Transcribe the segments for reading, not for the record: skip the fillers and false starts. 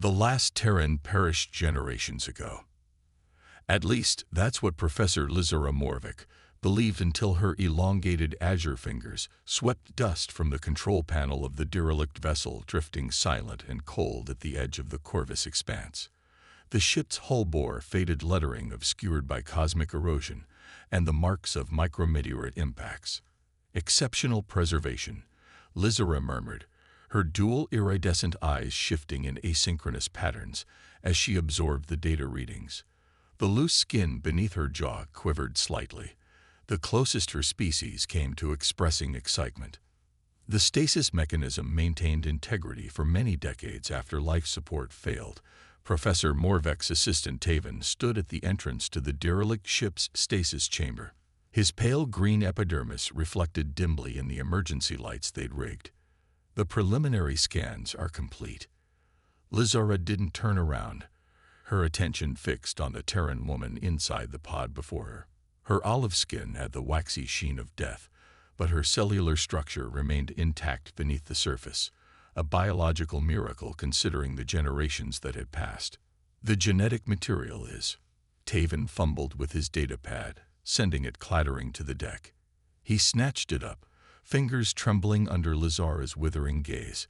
The last Terran perished generations ago. At least, that's what Professor Lizara Morvik believed until her elongated azure fingers swept dust from the control panel of the derelict vessel drifting silent and cold at the edge of the Corvus expanse. The ship's hull bore faded lettering obscured by cosmic erosion and the marks of micrometeorite impacts. Exceptional preservation, Lizara murmured, her dual iridescent eyes shifting in asynchronous patterns as she absorbed the data readings. The loose skin beneath her jaw quivered slightly, the closest her species came to expressing excitement. The stasis mechanism maintained integrity for many decades after life support failed. Professor Morvik's assistant Taven stood at the entrance to the derelict ship's stasis chamber. His pale green epidermis reflected dimly in the emergency lights they'd rigged. The preliminary scans are complete. Lizara didn't turn around, her attention fixed on the Terran woman inside the pod before her. Her olive skin had the waxy sheen of death, but her cellular structure remained intact beneath the surface, a biological miracle considering the generations that had passed. The genetic material is. Taven fumbled with his datapad, sending it clattering to the deck. He snatched it up, fingers trembling under Lizara's withering gaze.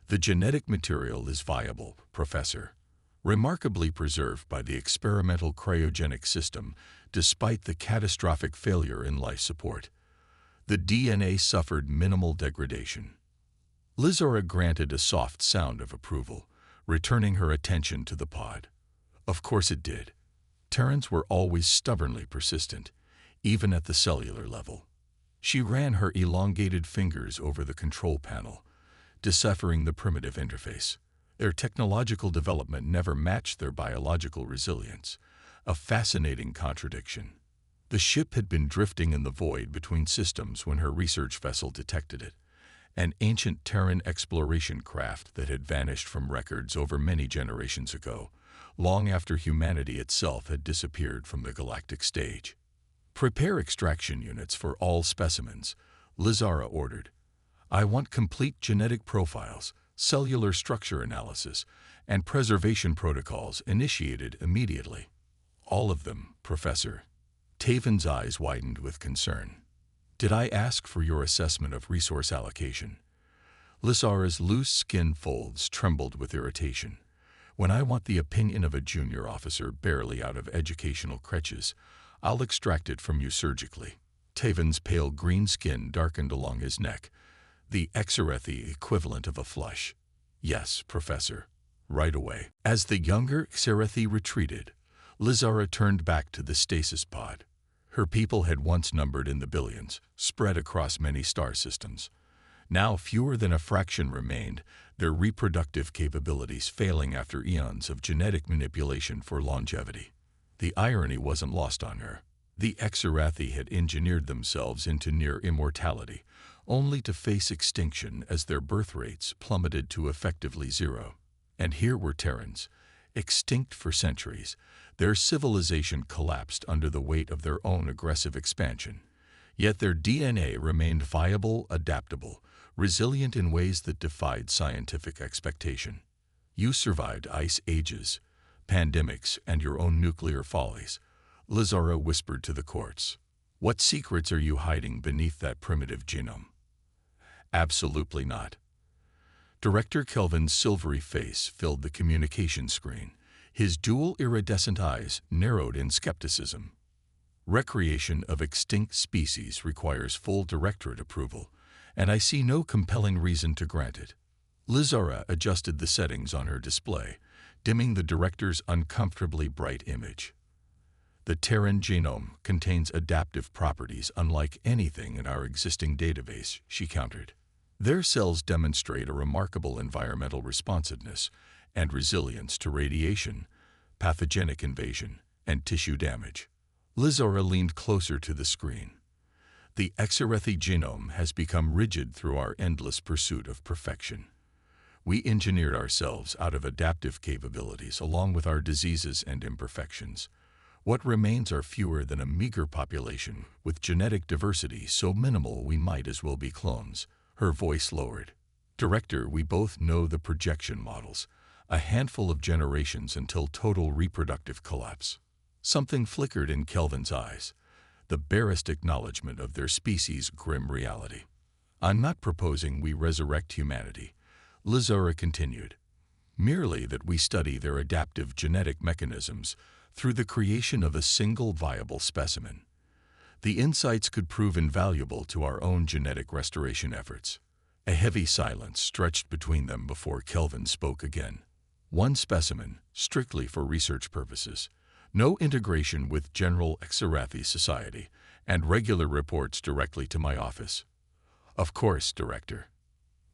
The genetic material is viable, Professor, remarkably preserved by the experimental cryogenic system despite the catastrophic failure in life support. The DNA suffered minimal degradation. Lizara granted a soft sound of approval, returning her attention to the pod. Of course it did. Terrans were always stubbornly persistent, even at the cellular level. She ran her elongated fingers over the control panel, deciphering the primitive interface. Their technological development never matched their biological resilience, a fascinating contradiction. The ship had been drifting in the void between systems when her research vessel detected it, an ancient Terran exploration craft that had vanished from records over many generations ago, long after humanity itself had disappeared from the galactic stage. Prepare extraction units for all specimens, Lizara ordered. I want complete genetic profiles, cellular structure analysis, and preservation protocols initiated immediately. All of them, Professor. Taven's eyes widened with concern. Did I ask for your assessment of resource allocation? Lizara's loose skin folds trembled with irritation. When I want the opinion of a junior officer barely out of educational crutches, I'll extract it from you surgically. Taven's pale green skin darkened along his neck, the Xerethi equivalent of a flush. Yes, Professor. Right away. As the younger Xerethi retreated, Lizara turned back to the stasis pod. Her people had once numbered in the billions, spread across many star systems. Now fewer than a fraction remained, their reproductive capabilities failing after eons of genetic manipulation for longevity. The irony wasn't lost on her. The Xerathi had engineered themselves into near immortality, only to face extinction as their birth rates plummeted to effectively zero. And here were Terrans, extinct for centuries. Their civilization collapsed under the weight of their own aggressive expansion. Yet their DNA remained viable, adaptable, resilient in ways that defied scientific expectation. You survived ice ages, pandemics, and your own nuclear follies, Lizara whispered to the courts. What secrets are you hiding beneath that primitive genome? Absolutely not. Director Kelvin's silvery face filled the communication screen. His dual iridescent eyes narrowed in skepticism. Recreation of extinct species requires full directorate approval, and I see no compelling reason to grant it. Lizara adjusted the settings on her display, dimming the director's uncomfortably bright image. The Terran genome contains adaptive properties unlike anything in our existing database, she countered. Their cells demonstrate a remarkable environmental responsiveness and resilience to radiation, pathogenic invasion, and tissue damage. Lizara leaned closer to the screen. The Xerethi genome has become rigid through our endless pursuit of perfection. We engineered ourselves out of adaptive capabilities along with our diseases and imperfections. What remains are fewer than a meager population with genetic diversity so minimal we might as well be clones. Her voice lowered. Director, we both know the projection models. A handful of generations until total reproductive collapse. Something flickered in Kelvin's eyes, the barest acknowledgement of their species' grim reality. I'm not proposing we resurrect humanity, Lazara continued. Merely that we study their adaptive genetic mechanisms through the creation of a single viable specimen. The insights could prove invaluable to our own genetic restoration efforts. A heavy silence stretched between them before Kelvin spoke again. One specimen, strictly for research purposes. No integration with general Xerathi society, and regular reports directly to my office. Of course, Director.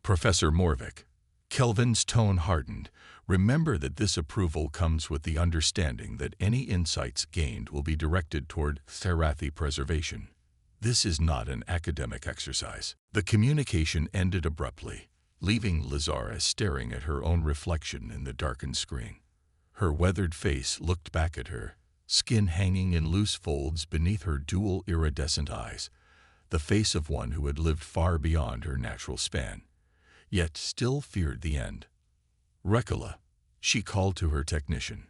Professor Morvik. Kelvin's tone hardened. Remember that this approval comes with the understanding that any insights gained will be directed toward Xerathi preservation. This is not an academic exercise. The communication ended abruptly, leaving Lazara staring at her own reflection in the darkened screen. Her weathered face looked back at her, skin hanging in loose folds beneath her dual iridescent eyes, the face of one who had lived far beyond her natural span, yet still feared the end. Rekala, she called to her technician.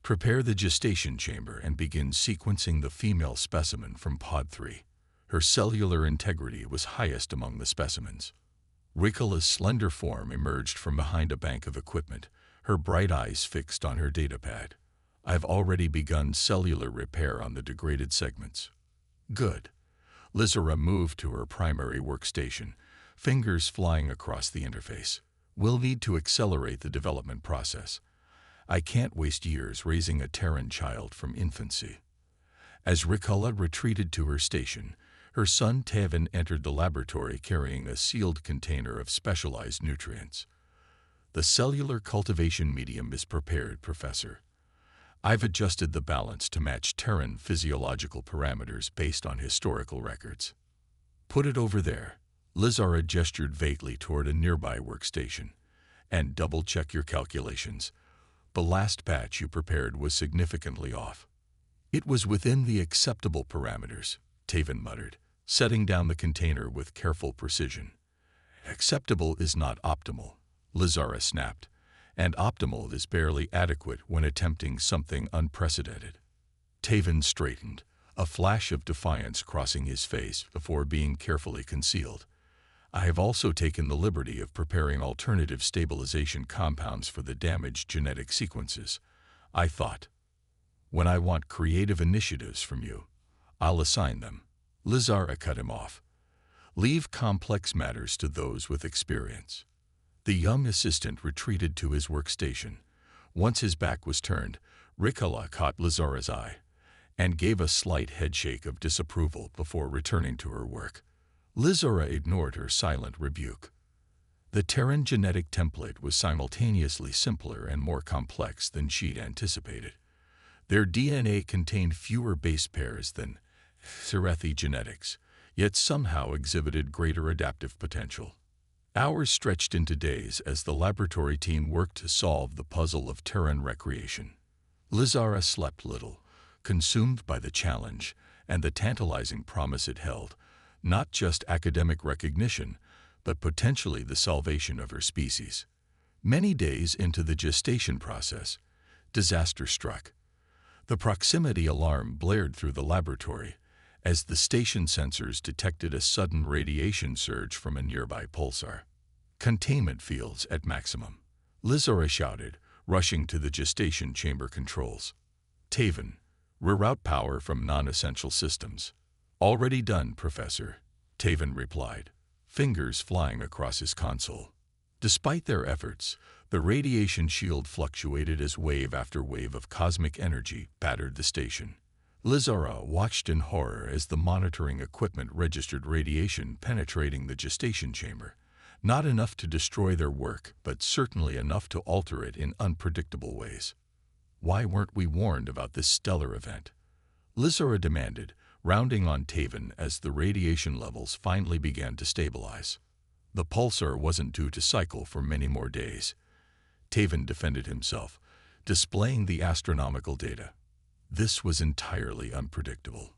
Prepare the gestation chamber and begin sequencing the female specimen from Pod 3. Her cellular integrity was highest among the specimens. Rekala's slender form emerged from behind a bank of equipment, her bright eyes fixed on her datapad. I've already begun cellular repair on the degraded segments. Good. Lazara moved to her primary workstation, fingers flying across the interface. We'll need to accelerate the development process. I can't waste years raising a Terran child from infancy. As Rekala retreated to her station, her son Tevin entered the laboratory carrying a sealed container of specialized nutrients. The cellular cultivation medium is prepared, Professor. I've adjusted the balance to match Terran physiological parameters based on historical records. Put it over there. Lazara gestured vaguely toward a nearby workstation. And double-check your calculations. The last batch you prepared was significantly off. It was within the acceptable parameters, Tevin muttered, setting down the container with careful precision. Acceptable is not optimal, Lazara snapped, and optimal is barely adequate when attempting something unprecedented. Tevin straightened, a flash of defiance crossing his face before being carefully concealed. I have also taken the liberty of preparing alternative stabilization compounds for the damaged genetic sequences. I thought, when I want creative initiatives from you, I'll assign them. Lazara cut him off. Leave complex matters to those with experience. The young assistant retreated to his workstation. Once his back was turned, Rekala caught Lazara's eye and gave a slight headshake of disapproval before returning to her work. Lazara ignored her silent rebuke. The Terran genetic template was simultaneously simpler and more complex than she'd anticipated. Their DNA contained fewer base pairs than Xerathi genetics, yet somehow exhibited greater adaptive potential. Hours stretched into days as the laboratory team worked to solve the puzzle of Terran recreation. Lazara slept little, consumed by the challenge and the tantalizing promise it held, not just academic recognition, but potentially the salvation of her species. Many days into the gestation process, disaster struck. The proximity alarm blared through the laboratory as the station sensors detected a sudden radiation surge from a nearby pulsar. Containment fields at maximum, Lazara shouted, rushing to the gestation chamber controls. Tevin, reroute power from non-essential systems. Already done, Professor, Tevin replied, fingers flying across his console. Despite their efforts, the radiation shield fluctuated as wave after wave of cosmic energy battered the station. Lazara watched in horror as the monitoring equipment registered radiation penetrating the gestation chamber. Not enough to destroy their work, but certainly enough to alter it in unpredictable ways. Why weren't we warned about this stellar event? Lazara demanded, rounding on Tevin as the radiation levels finally began to stabilize. The pulsar wasn't due to cycle for many more days. Tevin defended himself, displaying the astronomical data. This was entirely unpredictable.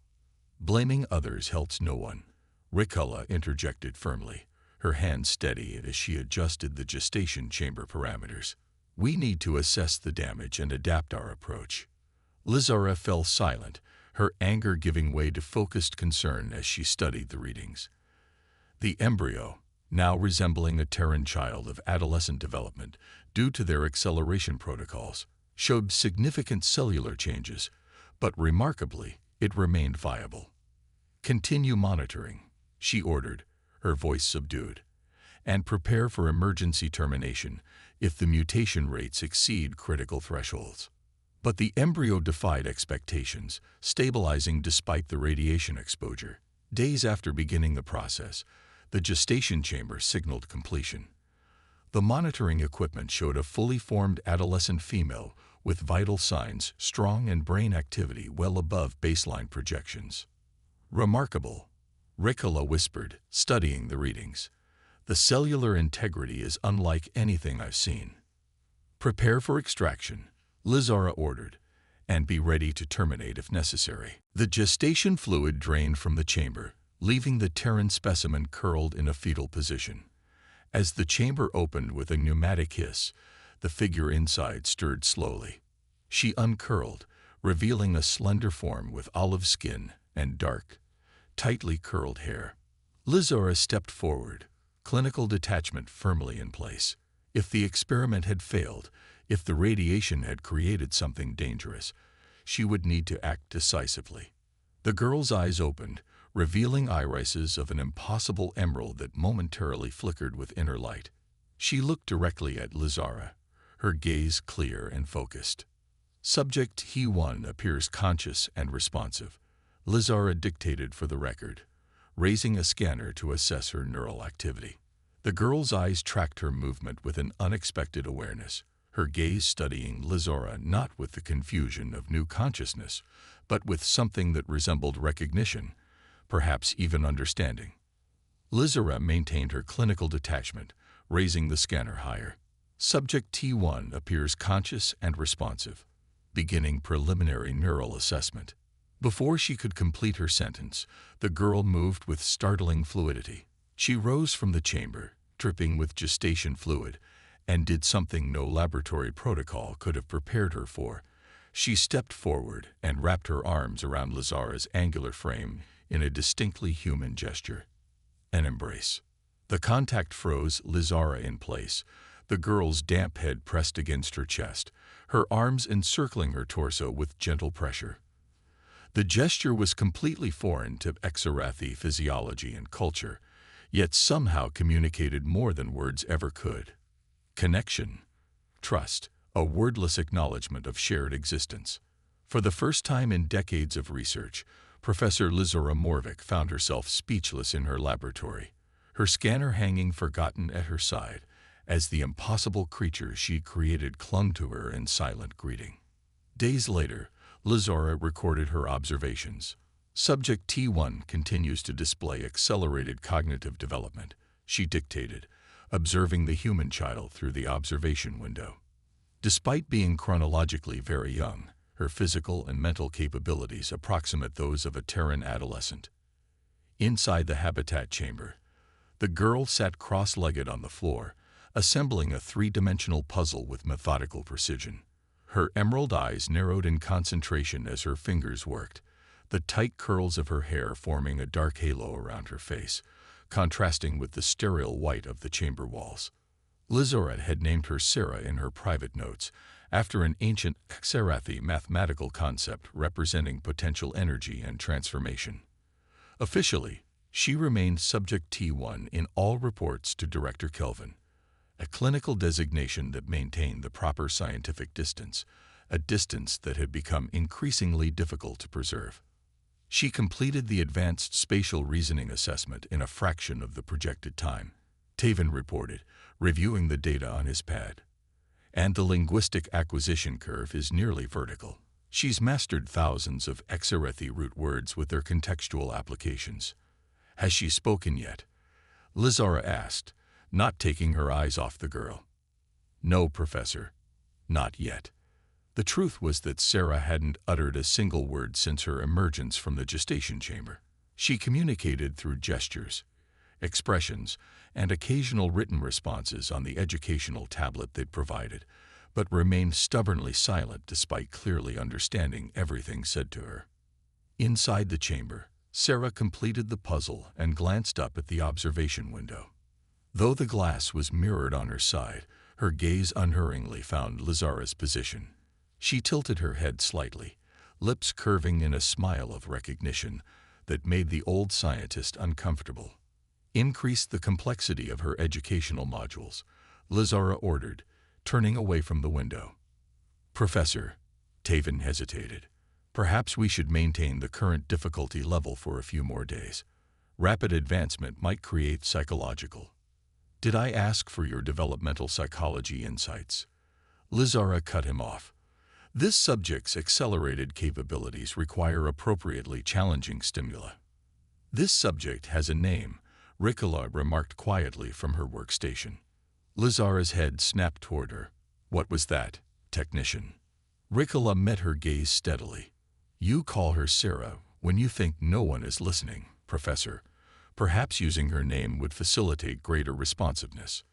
Blaming others helps no one. Rekala interjected firmly, her hand steady as she adjusted the gestation chamber parameters. We need to assess the damage and adapt our approach. Lizara fell silent, her anger giving way to focused concern as she studied the readings. The embryo, now resembling a Terran child of adolescent development due to their acceleration protocols, showed significant cellular changes, but remarkably, it remained viable. "Continue monitoring," she ordered, her voice subdued, "and prepare for emergency termination if the mutation rates exceed critical thresholds." But the embryo defied expectations, stabilizing despite the radiation exposure. Days after beginning the process, the gestation chamber signaled completion. The monitoring equipment showed a fully formed adolescent female with vital signs, strong and brain activity well above baseline projections. "Remarkable," Ricola whispered, studying the readings. "The cellular integrity is unlike anything I've seen." "Prepare for extraction," Lizara ordered, "and be ready to terminate if necessary." The gestation fluid drained from the chamber, leaving the Terran specimen curled in a fetal position. As the chamber opened with a pneumatic hiss, the figure inside stirred slowly. She uncurled, revealing a slender form with olive skin and dark, tightly curled hair. Lizara stepped forward, clinical detachment firmly in place. If the experiment had failed, if the radiation had created something dangerous, she would need to act decisively. The girl's eyes opened, revealing irises of an impossible emerald that momentarily flickered with inner light. She looked directly at Lizara, her gaze clear and focused. "Subject He-1 appears conscious and responsive," Lizara dictated for the record, raising a scanner to assess her neural activity. The girl's eyes tracked her movement with an unexpected awareness, her gaze studying Lizara not with the confusion of new consciousness, but with something that resembled recognition, perhaps even understanding. Lizara maintained her clinical detachment, raising the scanner higher. "Subject T1 appears conscious and responsive, beginning preliminary neural assessment." Before she could complete her sentence, the girl moved with startling fluidity. She rose from the chamber, dripping with gestation fluid, and did something no laboratory protocol could have prepared her for. She stepped forward and wrapped her arms around Lizara's angular frame in a distinctly human gesture. An embrace. The contact froze Lizara in place, the girl's damp head pressed against her chest, her arms encircling her torso with gentle pressure. The gesture was completely foreign to Exarathi physiology and culture, yet somehow communicated more than words ever could. Connection, trust, a wordless acknowledgement of shared existence. For the first time in decades of research, Professor Lizara Morvik found herself speechless in her laboratory, her scanner hanging forgotten at her side, as the impossible creature she created clung to her in silent greeting. Days later, Lizara recorded her observations. "Subject T1 continues to display accelerated cognitive development," she dictated, observing the human child through the observation window. Despite being chronologically very young, her physical and mental capabilities approximate those of a Terran adolescent. Inside the habitat chamber, the girl sat cross-legged on the floor, assembling a three-dimensional puzzle with methodical precision. Her emerald eyes narrowed in concentration as her fingers worked, the tight curls of her hair forming a dark halo around her face, contrasting with the sterile white of the chamber walls. Lizara had named her Sarah in her private notes, after an ancient Exarathi mathematical concept representing potential energy and transformation. Officially, she remained Subject T1 in all reports to Director Kelvin, a clinical designation that maintained the proper scientific distance, a distance that had become increasingly difficult to preserve. She completed the advanced spatial reasoning assessment in a fraction of the projected time, Taven reported, reviewing the data on his pad. "And the linguistic acquisition curve is nearly vertical. She's mastered thousands of Exarathi root words with their contextual applications." "Has she spoken yet?" Lizara asked, not taking her eyes off the girl. "No, Professor, not yet." The truth was that Sarah hadn't uttered a single word since her emergence from the gestation chamber. She communicated through gestures, expressions, and occasional written responses on the educational tablet they'd provided, but remained stubbornly silent despite clearly understanding everything said to her. Inside the chamber, Sarah completed the puzzle and glanced up at the observation window. Though the glass was mirrored on her side, her gaze unhurriedly found Lizara's position. She tilted her head slightly, lips curving in a smile of recognition that made the old scientist uncomfortable. Increase the complexity of her educational modules, Lizara ordered, turning away from the window. Professor, Taven hesitated. Perhaps we should maintain the current difficulty level for a few more days. Rapid advancement might create psychological. Did I ask for your developmental psychology insights? Lizara cut him off. This subject's accelerated capabilities require appropriately challenging stimuli. This subject has a name, Ricola remarked quietly from her workstation. Lizara's head snapped toward her. What was that, technician? Ricola met her gaze steadily. You call her Sarah when you think no one is listening, Professor. Perhaps using her name would facilitate greater responsiveness.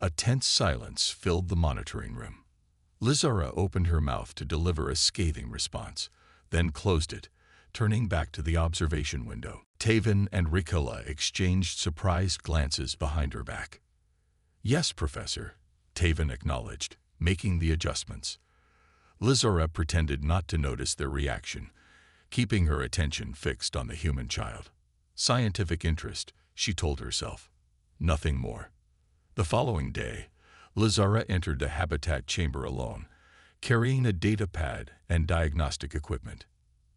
A tense silence filled the monitoring room. Lizara opened her mouth to deliver a scathing response, then closed it, turning back to the observation window. Taven and Ricola exchanged surprised glances behind her back. Yes, Professor, Taven acknowledged, making the adjustments. Lizara pretended not to notice their reaction, keeping her attention fixed on the human child. Scientific interest, she told herself. Nothing more. The following day, Lizara entered the habitat chamber alone, carrying a data pad and diagnostic equipment.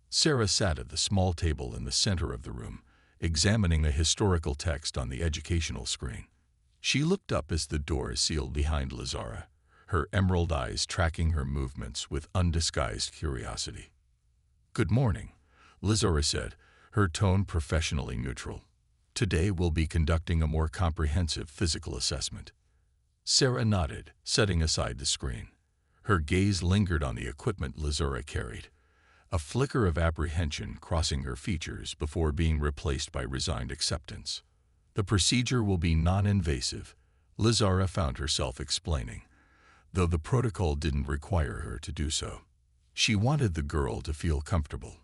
Sarah sat at the small table in the center of the room, examining a historical text on the educational screen. She looked up as the door sealed behind Lizara, her emerald eyes tracking her movements with undisguised curiosity. Good morning, Lizara said, her tone professionally neutral. Today we'll be conducting a more comprehensive physical assessment. Sarah nodded, setting aside the screen. Her gaze lingered on the equipment Lizara carried, a flicker of apprehension crossing her features before being replaced by resigned acceptance. The procedure will be non-invasive, Lizara found herself explaining, though the protocol didn't require her to do so. She wanted the girl to feel comfortable,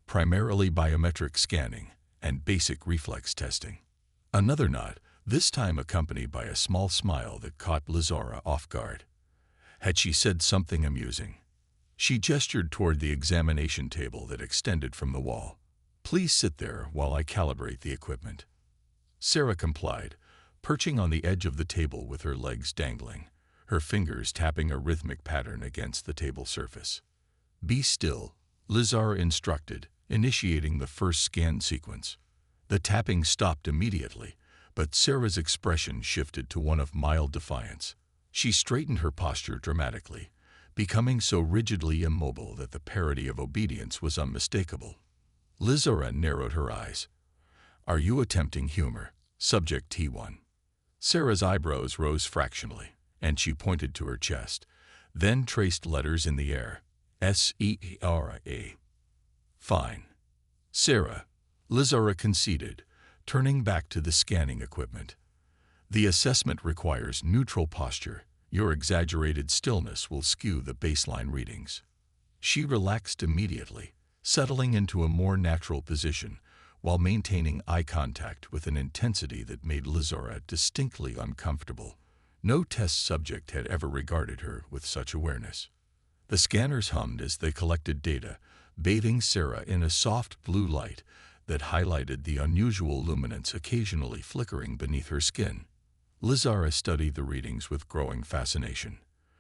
primarily biometric scanning and basic reflex testing. Another nod, this time accompanied by a small smile that caught Lizara off guard. Had she said something amusing? She gestured toward the examination table that extended from the wall. Please sit there while I calibrate the equipment. Sarah complied, perching on the edge of the table with her legs dangling, her fingers tapping a rhythmic pattern against the table surface. Be still, Lizara instructed, initiating the first scan sequence. The tapping stopped immediately, but Sarah's expression shifted to one of mild defiance. She straightened her posture dramatically, becoming so rigidly immobile that the parody of obedience was unmistakable. Lizara narrowed her eyes. Are you attempting humor, subject T1? Sarah's eyebrows rose fractionally, and she pointed to her chest, then traced letters in the air. S-E-R-A. Fine. Sarah, Lizara conceded, turning back to the scanning equipment. The assessment requires neutral posture. Your exaggerated stillness will skew the baseline readings. She relaxed immediately, settling into a more natural position while maintaining eye contact with an intensity that made Lizara distinctly uncomfortable. No test subject had ever regarded her with such awareness. The scanners hummed as they collected data, bathing Sarah in a soft blue light that highlighted the unusual luminance occasionally flickering beneath her skin. Lizara studied the readings with growing fascination.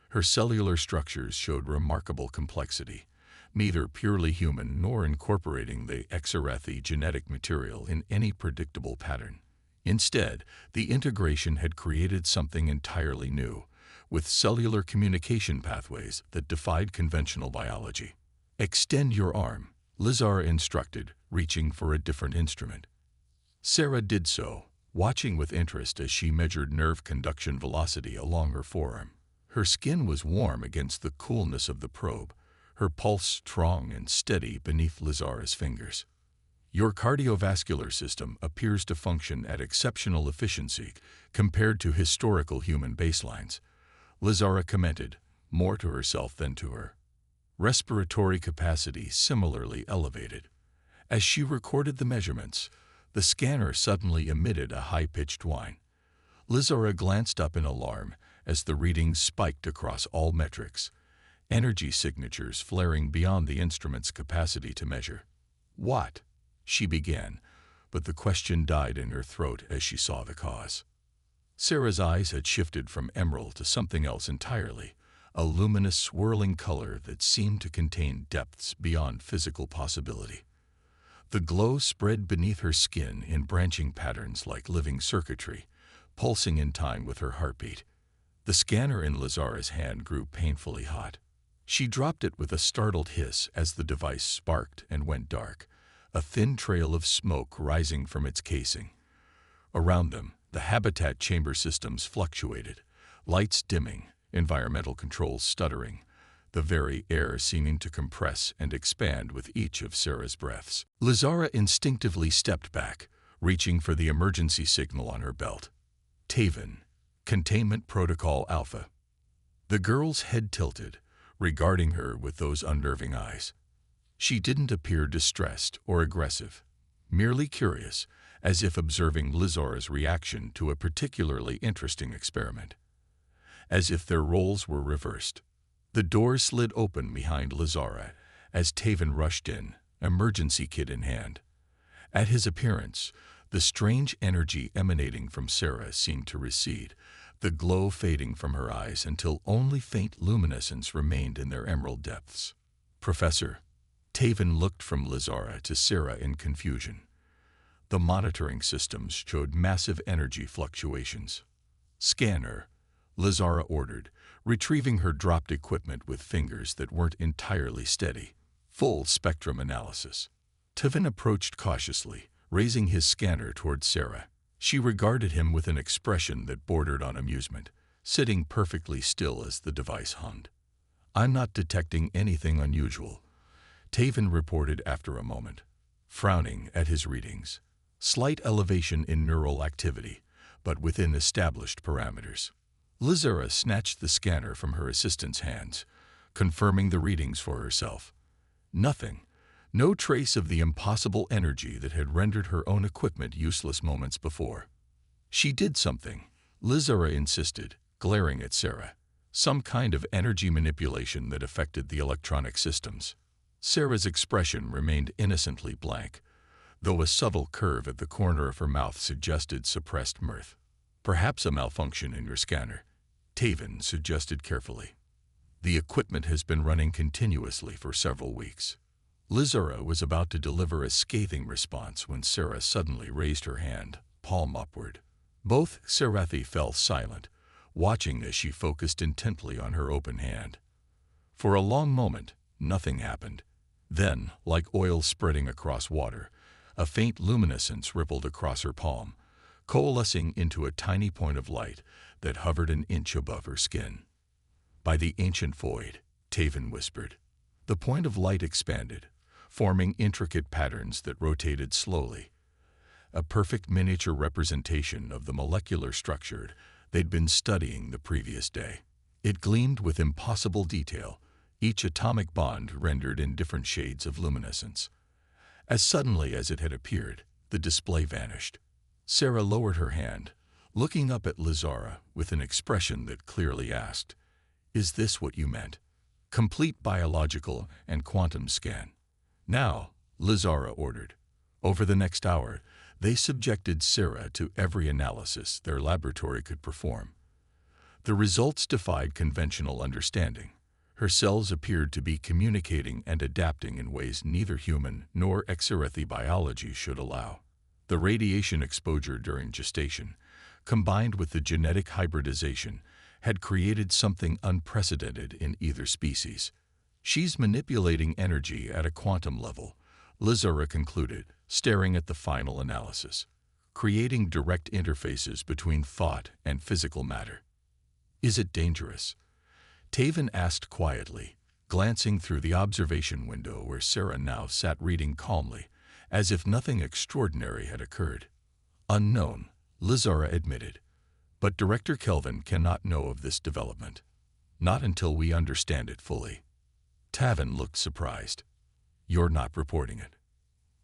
Her cellular structures showed remarkable complexity, neither purely human nor incorporating the Xerathi genetic material in any predictable pattern. Instead, the integration had created something entirely new, with cellular communication pathways that defied conventional biology. Extend your arm, Lizara instructed, reaching for a different instrument. Sarah did so, watching with interest as she measured nerve conduction velocity along her forearm. Her skin was warm against the coolness of the probe, her pulse strong and steady beneath Lizara's fingers. Your cardiovascular system appears to function at exceptional efficiency compared to historical human baselines, Lizara commented, more to herself than to her. Respiratory capacity similarly elevated. As she recorded the measurements, the scanner suddenly emitted a high-pitched whine. Lizara glanced up in alarm as the readings spiked across all metrics, energy signatures flaring beyond the instrument's capacity to measure. "What?" she began, but the question died in her throat as she saw the cause. Sarah's eyes had shifted from emerald to something else entirely, a luminous swirling color that seemed to contain depths beyond physical possibility. The glow spread beneath her skin in branching patterns like living circuitry, pulsing in time with her heartbeat. The scanner in Lizara's hand grew painfully hot. She dropped it with a startled hiss as the device sparked and went dark, a thin trail of smoke rising from its casing. Around them, the habitat chamber systems fluctuated, lights dimming, environmental controls stuttering, the very air seeming to compress and expand with each of Sarah's breaths. Lizara instinctively stepped back, reaching for the emergency signal on her belt. Taven, Containment Protocol Alpha. The girl's head tilted, regarding her with those unnerving eyes. She didn't appear distressed or aggressive, merely curious, as if observing Lizara's reaction to a particularly interesting experiment. As if their roles were reversed. The door slid open behind Lizara as Taven rushed in, emergency kit in hand. At his appearance, the strange energy emanating from Sarah seemed to recede, the glow fading from her eyes until only faint luminescence remained in their emerald depths. "Professor," Taven looked from Lizara to Sarah in confusion. The monitoring systems showed massive energy fluctuations. "Scanner," Lizara ordered, retrieving her dropped equipment with fingers that weren't entirely steady. "Full spectrum analysis." Taven approached cautiously, raising his scanner toward Sarah. She regarded him with an expression that bordered on amusement, sitting perfectly still as the device hummed. "I'm not detecting anything unusual," Taven reported after a moment, frowning at his readings. "Slight elevation in neural activity, but within established parameters." Lizara snatched the scanner from her assistant's hands, confirming the readings for herself. Nothing. No trace of the impossible energy that had rendered her own equipment useless moments before. "She did something," Lizara insisted, glaring at Sarah. "Some kind of energy manipulation that affected the electronic systems." Sarah's expression remained innocently blank, though a subtle curve at the corner of her mouth suggested suppressed mirth. "Perhaps a malfunction in your scanner," Taven suggested carefully. "The equipment has been running continuously for several weeks." Lizara was about to deliver a scathing response when Sarah suddenly raised her hand, palm upward. Both Sarathi fell silent, watching as she focused intently on her open hand. For a long moment, nothing happened. Then, like oil spreading across water, a faint luminescence rippled across her palm, coalescing into a tiny point of light that hovered an inch above her skin. "By the ancient void," Taven whispered. The point of light expanded, forming intricate patterns that rotated slowly, a perfect miniature representation of the molecular structure they'd been studying the previous day. It gleamed with impossible detail, each atomic bond rendered in different shades of luminescence. As suddenly as it had appeared, the display vanished. Sarah lowered her hand, looking up at Lizara with an expression that clearly asked, "Is this what you meant?" "Complete biological and quantum scan." "Now," Lizara ordered. Over the next hour, they subjected Sarah to every analysis their laboratory could perform. The results defied conventional understanding. Her cells appeared to be communicating and adapting in ways neither human nor Exarathi biology should allow. The radiation exposure during gestation, combined with the genetic hybridization, had created something unprecedented in either species. "She's manipulating energy at a quantum level," Lizara concluded, staring at the final analysis, "creating direct interfaces between thought and physical matter." "Is it dangerous?" Taven asked quietly, glancing through the observation window where Sarah now sat reading calmly, as if nothing extraordinary had occurred. "Unknown," Lizara admitted, "but Director Kelvin cannot know of this development." Not until we understand it fully. Tavan looked surprised. You're not reporting it?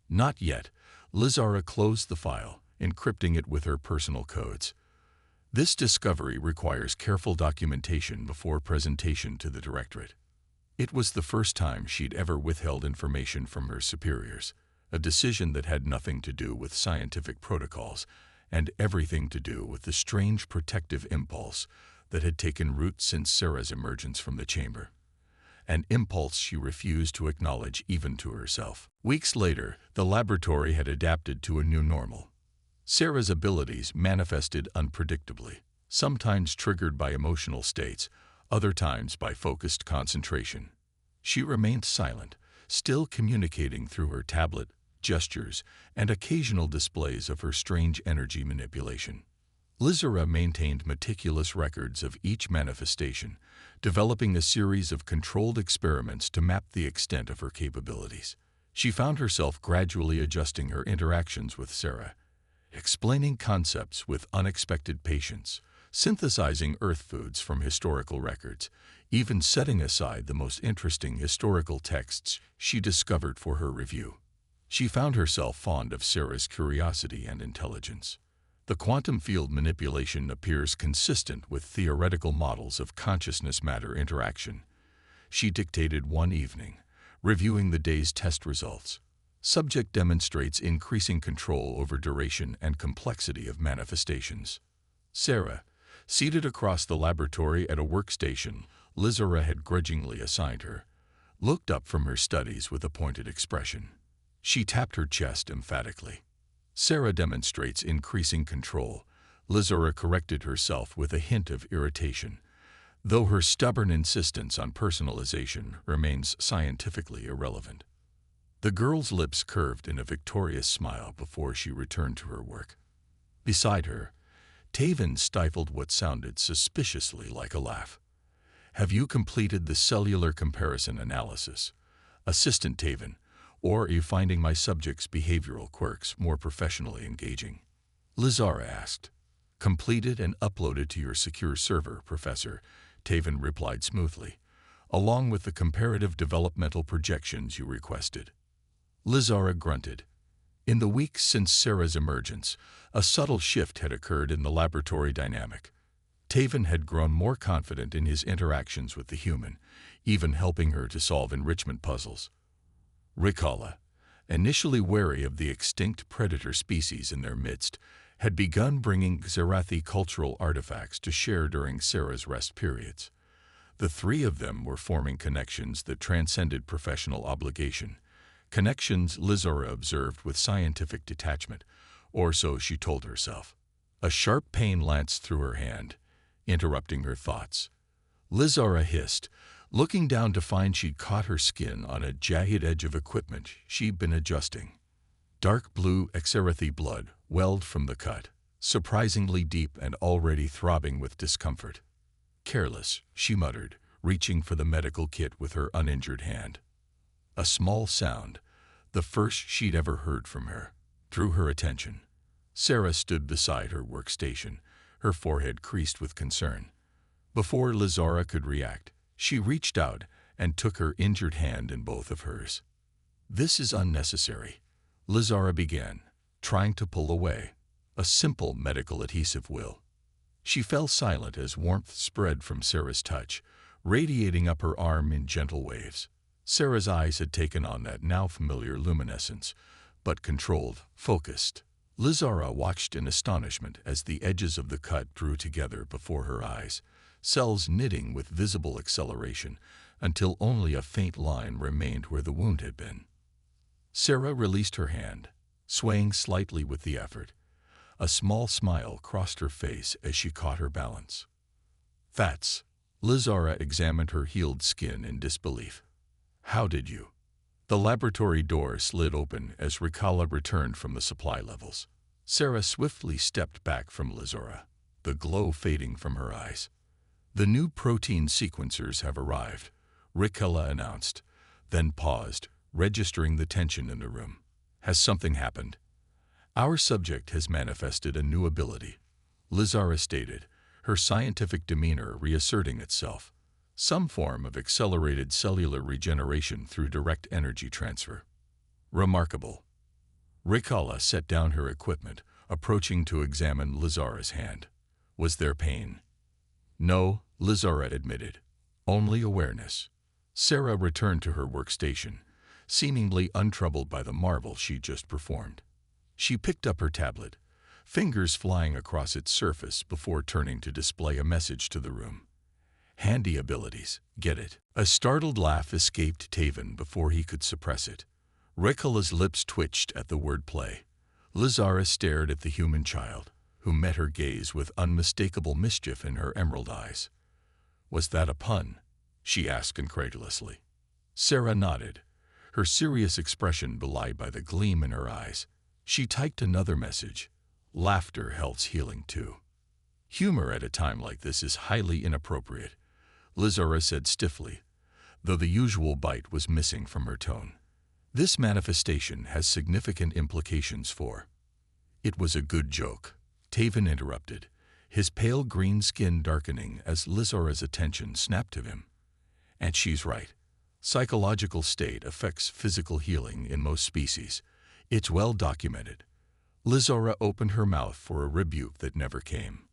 Not yet. Lizara closed the file, encrypting it with her personal codes. This discovery requires careful documentation before presentation to the Directorate. It was the first time she'd ever withheld information from her superiors, a decision that had nothing to do with scientific protocols and everything to do with the strange protective impulse that had taken root since Sarah's emergence from the chamber. An impulse she refused to acknowledge even to herself. Weeks later, the laboratory had adapted to a new normal. Sarah's abilities manifested unpredictably, sometimes triggered by emotional states, other times by focused concentration. She remained silent, still communicating through her tablet, gestures, and occasional displays of her strange energy manipulation. Lizara maintained meticulous records of each manifestation, developing a series of controlled experiments to map the extent of her capabilities. She found herself gradually adjusting her interactions with Sarah, explaining concepts with unexpected patience, synthesizing earth foods from historical records, even setting aside the most interesting historical texts she discovered for her review. She found herself fond of Sarah's curiosity and intelligence. The quantum field manipulation appears consistent with theoretical models of consciousness-matter interaction. She dictated one evening, reviewing the day's test results. Subject demonstrates increasing control over duration and complexity of manifestations. Sarah, seated across the laboratory at a workstation Lizara had grudgingly assigned her, looked up from her studies with a pointed expression. She tapped her chest emphatically. Sarah demonstrates increasing control. Lizara corrected herself with a hint of irritation, though her stubborn insistence on personalization remains scientifically irrelevant. The girl's lips curved in a victorious smile before she returned to her work. Beside her, Tavan stifled what sounded suspiciously like a laugh. Have you completed the cellular comparison analysis, Assistant Tavan, or are you finding my subject's behavioral quirks more professionally engaging? Lizara asked. Completed and uploaded to your secure server, Professor, Tavan replied smoothly, along with the comparative developmental projections you requested. Lizara grunted. In the weeks since Sarah's emergence, a subtle shift had occurred in the laboratory dynamic. Tavan had grown more confident in his interactions with the human, even helping her to solve enrichment puzzles. Rikala, initially wary of the extinct predator species in their midst, had begun bringing Xerathi cultural artifacts to share during Sarah's rest periods. The three of them were forming connections that transcended professional obligation, connections Lizara observed with scientific detachment, or so she told herself. A sharp pain lanced through her hand, interrupting her thoughts. Lizara hissed, looking down to find she'd caught her skin on a jagged edge of equipment she'd been adjusting. Dark blue Xerathi blood welled from the cut, surprisingly deep and already throbbing with discomfort. Careless, she muttered, reaching for the medical kit with her uninjured hand. A small sound, the first she'd ever heard from her, drew her attention. Sarah stood beside her workstation, her forehead creased with concern. Before Lizara could react, she reached out and took her injured hand in both of hers. This is unnecessary, Lizara began, trying to pull away. A simple medical adhesive will. She fell silent as warmth spread from Sarah's touch, radiating up her arm in gentle waves. Sarah's eyes had taken on that now familiar luminescence, but controlled, focused. Lizara watched in astonishment as the edges of the cut drew together before her eyes, cells knitting with visible acceleration until only a faint line remained where the wound had been. Sarah released her hand, swaying slightly with the effort. A small smile crossed her face as she caught her balance. That's. Lizara examined her healed skin in disbelief. How did you? The laboratory door slid open as Rikala returned from the supply levels. Sarah swiftly stepped back from Lizara, the glow fading from her eyes. The new protein sequencers have arrived, Rikala announced, then paused, registering the tension in the room. Has something happened? Our subject has manifested a new ability, Lizara stated, her scientific demeanor reasserting itself. some form of accelerated cellular regeneration through direct energy transfer. Remarkable. Rikala set down her equipment, approaching to examine Lizara's hand. Was there pain? No, Lizara admitted. Only awareness. Sarah returned to her workstation, seemingly untroubled by the marvel she just performed. She picked up her tablet, fingers flying across its surface before turning to display a message to the room. Handy abilities, get it? A startled laugh escaped Taven before he could suppress it. Rikala's lips twitched at the wordplay. Lizara stared at the human child, who met her gaze with unmistakable mischief in her emerald eyes. Was that a pun? She asked incredulously. Sarah nodded, her serious expression belied by the gleam in her eyes. She typed another message. Laughter helps healing too. Humor at a time like this is highly inappropriate, Lizara said stiffly, though the usual bite was missing from her tone. This manifestation has significant implications for... It was a good joke, Taven interrupted, his pale green skin darkening as Lizara's attention snapped to him. And she's right. Psychological state affects physical healing in most species. It's well documented. Lizara opened her mouth for a rebuke that never came.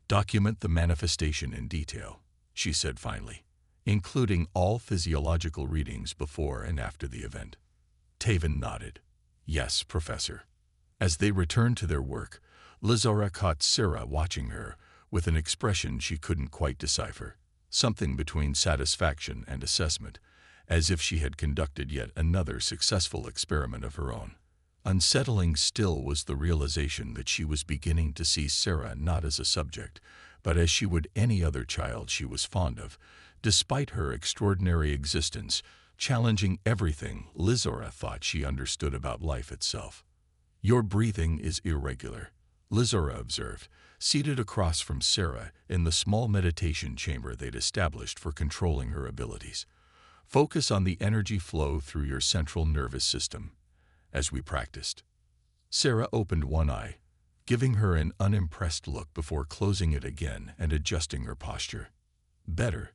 Document the manifestation in detail, she said finally, including all physiological readings before and after the event. Taven nodded. Yes, Professor. As they returned to their work, Lizara caught Sarah watching her with an expression she couldn't quite decipher, something between satisfaction and assessment, as if she had conducted yet another successful experiment of her own. Unsettling still was the realization that she was beginning to see Sarah not as a subject, but as she would any other child she was fond of, despite her extraordinary existence, challenging everything Lizara thought she understood about life itself. Your breathing is irregular, Lizara observed, seated across from Sarah in the small meditation chamber they'd established for controlling her abilities. Focus on the energy flow through your central nervous system. As we practiced. Sarah opened one eye, giving her an unimpressed look before closing it again and adjusting her posture. Better,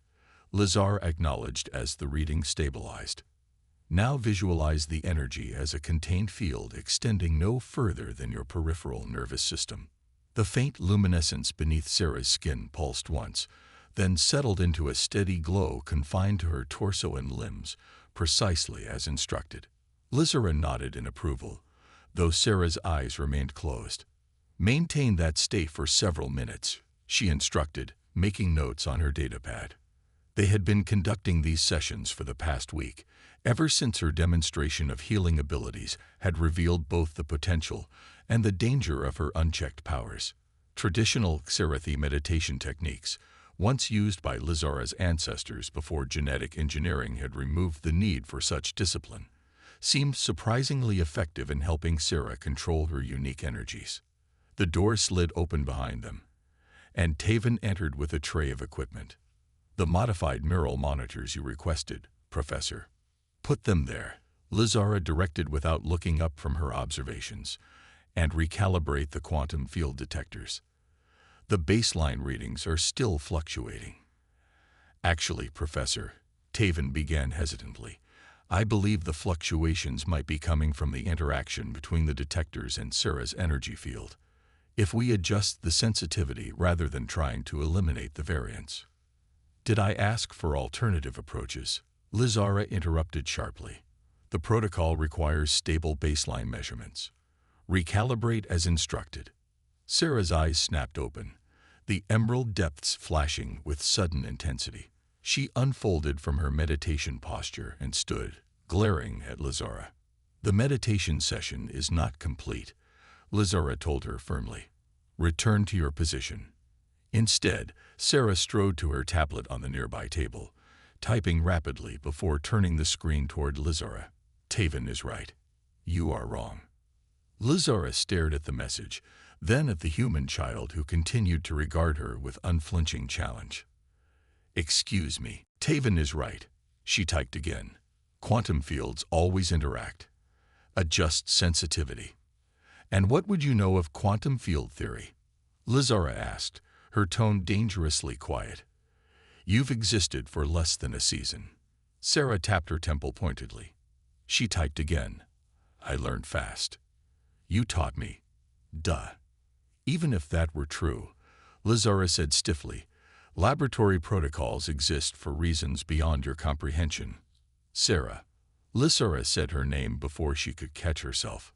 Lizara acknowledged as the reading stabilized. Now visualize the energy as a contained field extending no further than your peripheral nervous system. The faint luminescence beneath Sarah's skin pulsed once, then settled into a steady glow confined to her torso and limbs, precisely as instructed. Lizara nodded in approval, though Sarah's eyes remained closed. Maintain that state for several minutes, she instructed, making notes on her datapad. They had been conducting these sessions for the past week, ever since her demonstration of healing abilities had revealed both the potential and the danger of her unchecked powers. Traditional Xerathi meditation techniques, once used by Lizara's ancestors before genetic engineering had removed the need for such discipline, seemed surprisingly effective in helping Sarah control her unique energies. The door slid open behind them, and Taven entered with a tray of equipment. The modified neural monitors you requested, Professor. Put them there, Lizara directed without looking up from her observations, and recalibrate the quantum field detectors. The baseline readings are still fluctuating. Actually, Professor, Taven began hesitantly, I believe the fluctuations might be coming from the interaction between the detectors and Sarah's energy field, if we adjust the sensitivity rather than trying to eliminate the variance. Did I ask for alternative approaches? Lizara interrupted sharply. The protocol requires stable baseline measurements. Recalibrate as instructed. Sarah's eyes snapped open, the emerald depths flashing with sudden intensity. She unfolded from her meditation posture and stood, glaring at Lizara. The meditation session is not complete, Lizara told her firmly. Return to your position. Instead, Sarah strode to her tablet on the nearby table, typing rapidly before turning the screen toward Lizara. Taven is right. You are wrong. Lizara stared at the message, then at the human child who continued to regard her with unflinching challenge. Excuse me, Taven is right, she typed again. Quantum fields always interact. Adjust sensitivity. And what would you know of quantum field theory? Lizara asked, her tone dangerously quiet. You've existed for less than a season. Sarah tapped her temple pointedly. She typed again. I learned fast. You taught me. Duh. Even if that were true, Lazara said stiffly, laboratory protocols exist for reasons beyond your comprehension. Sarah. Lazara said her name before she could catch herself.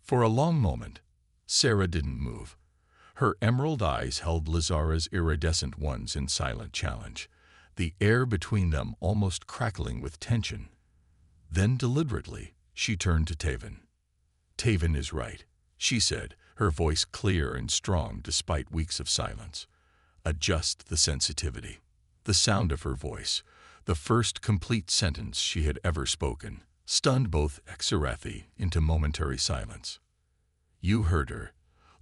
For a long moment, Sarah didn't move. Her emerald eyes held Lazara's iridescent ones in silent challenge, the air between them almost crackling with tension. Then deliberately, she turned to Taven. Taven is right, she said, her voice clear and strong despite weeks of silence. Adjust the sensitivity. The sound of her voice, the first complete sentence she had ever spoken, stunned both Xerathi into momentary silence. You heard her,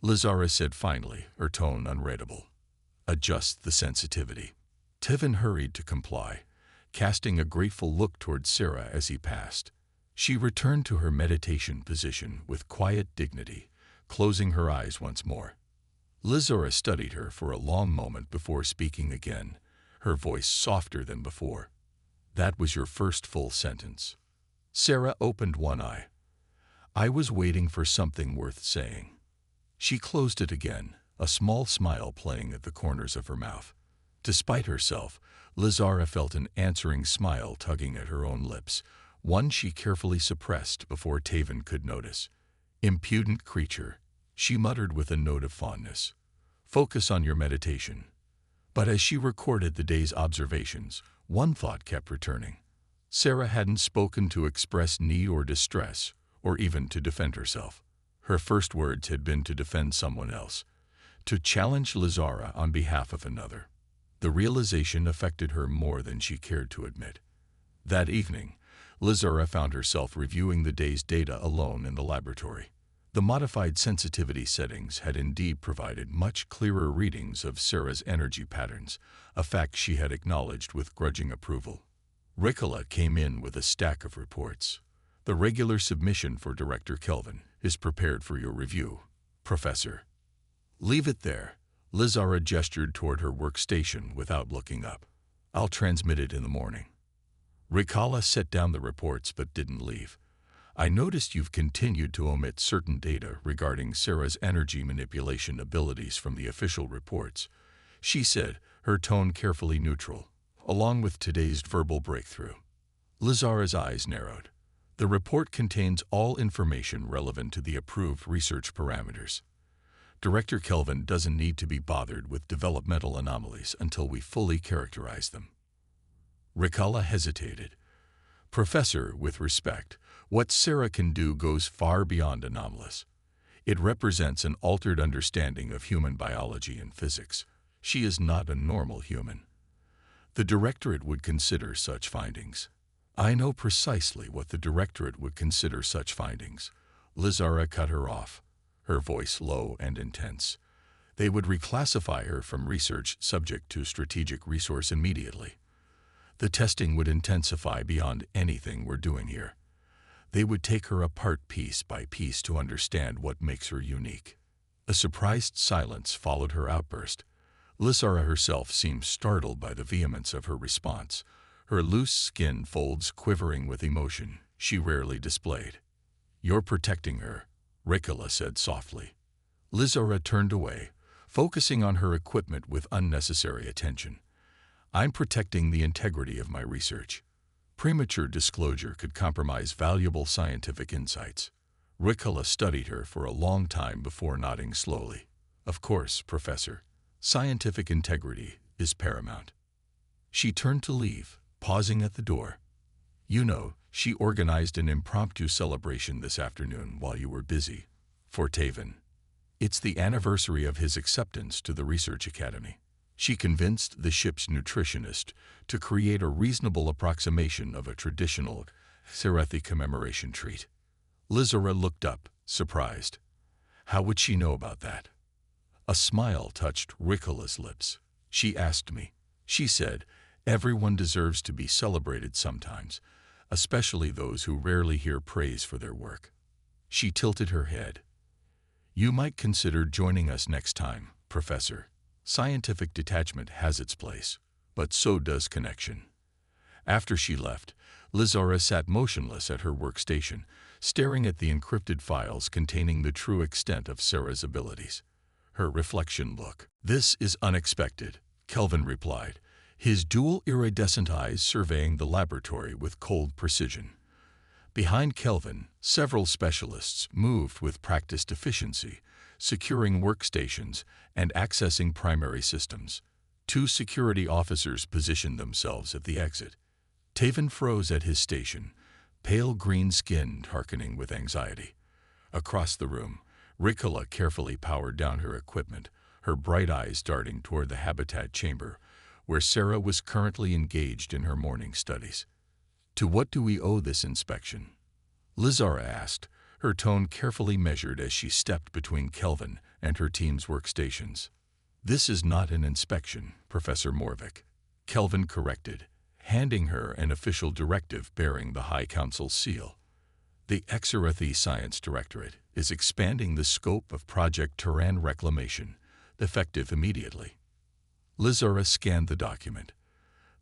Lazara said finally, her tone unreadable. Adjust the sensitivity. Taven hurried to comply, casting a grateful look toward Sarah as he passed. She returned to her meditation position with quiet dignity, closing her eyes once more. Lazara studied her for a long moment before speaking again, her voice softer than before. That was your first full sentence. Sarah opened one eye. I was waiting for something worth saying. She closed it again, a small smile playing at the corners of her mouth. Despite herself, Lazara felt an answering smile tugging at her own lips, one she carefully suppressed before Taven could notice. Impudent creature, she muttered with a note of fondness. Focus on your meditation. But as she recorded the day's observations, one thought kept returning. Sarah hadn't spoken to express need or distress, or even to defend herself. Her first words had been to defend someone else, to challenge Lazara on behalf of another. The realization affected her more than she cared to admit. That evening, Lazara found herself reviewing the day's data alone in the laboratory. The modified sensitivity settings had indeed provided much clearer readings of Sarah's energy patterns, a fact she had acknowledged with grudging approval. Ricola came in with a stack of reports. The regular submission for Director Kelvin is prepared for your review, Professor. Leave it there. Lazara gestured toward her workstation without looking up. I'll transmit it in the morning. Ricola set down the reports but didn't leave. I noticed you've continued to omit certain data regarding Sarah's energy manipulation abilities from the official reports, she said, her tone carefully neutral, along with today's verbal breakthrough. Lazara's eyes narrowed. The report contains all information relevant to the approved research parameters. Director Kelvin doesn't need to be bothered with developmental anomalies until we fully characterize them. Ricola hesitated. Professor, with respect, what Sarah can do goes far beyond anomalous. It represents an altered understanding of human biology and physics. She is not a normal human. The Directorate would consider such findings. I know precisely what the Directorate would consider such findings. Lazara cut her off, her voice low and intense. They would reclassify her from research subject to strategic resource immediately. The testing would intensify beyond anything we're doing here. They would take her apart piece by piece to understand what makes her unique. A surprised silence followed her outburst. Lazara herself seemed startled by the vehemence of her response, her loose skin folds quivering with emotion she rarely displayed. You're protecting her, Ricola said softly. Lazara turned away, focusing on her equipment with unnecessary attention. I'm protecting the integrity of my research. Premature disclosure could compromise valuable scientific insights. Ricola studied her for a long time before nodding slowly. Of course, Professor. Scientific integrity is paramount. She turned to leave, pausing at the door. You know, she organized an impromptu celebration this afternoon while you were busy. For Taven. It's the anniversary of his acceptance to the Research Academy. She convinced the ship's nutritionist to create a reasonable approximation of a traditional Xerathi commemoration treat. Lazara looked up, surprised. How would she know about that? A smile touched Ricola's lips. She asked me. She said, everyone deserves to be celebrated sometimes, especially those who rarely hear praise for their work. She tilted her head. You might consider joining us next time, Professor. Scientific detachment has its place. but so does connection. After she left, Lizara sat motionless at her workstation, staring at the encrypted files containing the true extent of Sarah's abilities. Her reflection look. "This is unexpected," Kelvin replied, his dual iridescent eyes surveying the laboratory with cold precision. Behind Kelvin, several specialists moved with practiced efficiency, securing workstations and accessing primary systems. 2 security officers positioned themselves at the exit. Taven froze at his station, pale green-skinned, hearkening with anxiety. Across the room, Ricola carefully powered down her equipment, her bright eyes darting toward the habitat chamber, where Sarah was currently engaged in her morning studies. "To what do we owe this inspection?" Lizara asked, her tone carefully measured as she stepped between Kelvin and her team's workstations. "This is not an inspection, Professor Morvik," Kelvin corrected, handing her an official directive bearing the High Council's seal. "The Exarathi Science Directorate is expanding the scope of Project Turan Reclamation, effective immediately." Lizara scanned the document.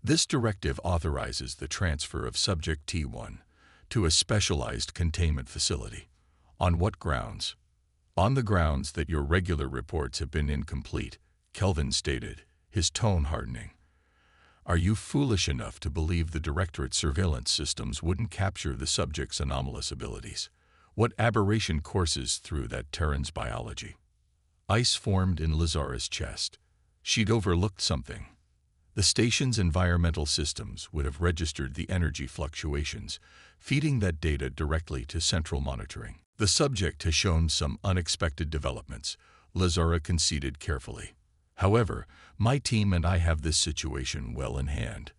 "This directive authorizes the transfer of Subject T1 to a specialized containment facility. On what grounds?" "On the grounds that your regular reports have been incomplete," Kelvin stated, his tone hardening. "Are you foolish enough to believe the Directorate's surveillance systems wouldn't capture the subject's anomalous abilities? What aberration courses through that Terran's biology?" Ice formed in Lizara's chest. She'd overlooked something. The station's environmental systems would have registered the energy fluctuations, feeding that data directly to central monitoring. "The subject has shown some unexpected developments," Lizara conceded carefully. "However, my team and I have this situation well in hand.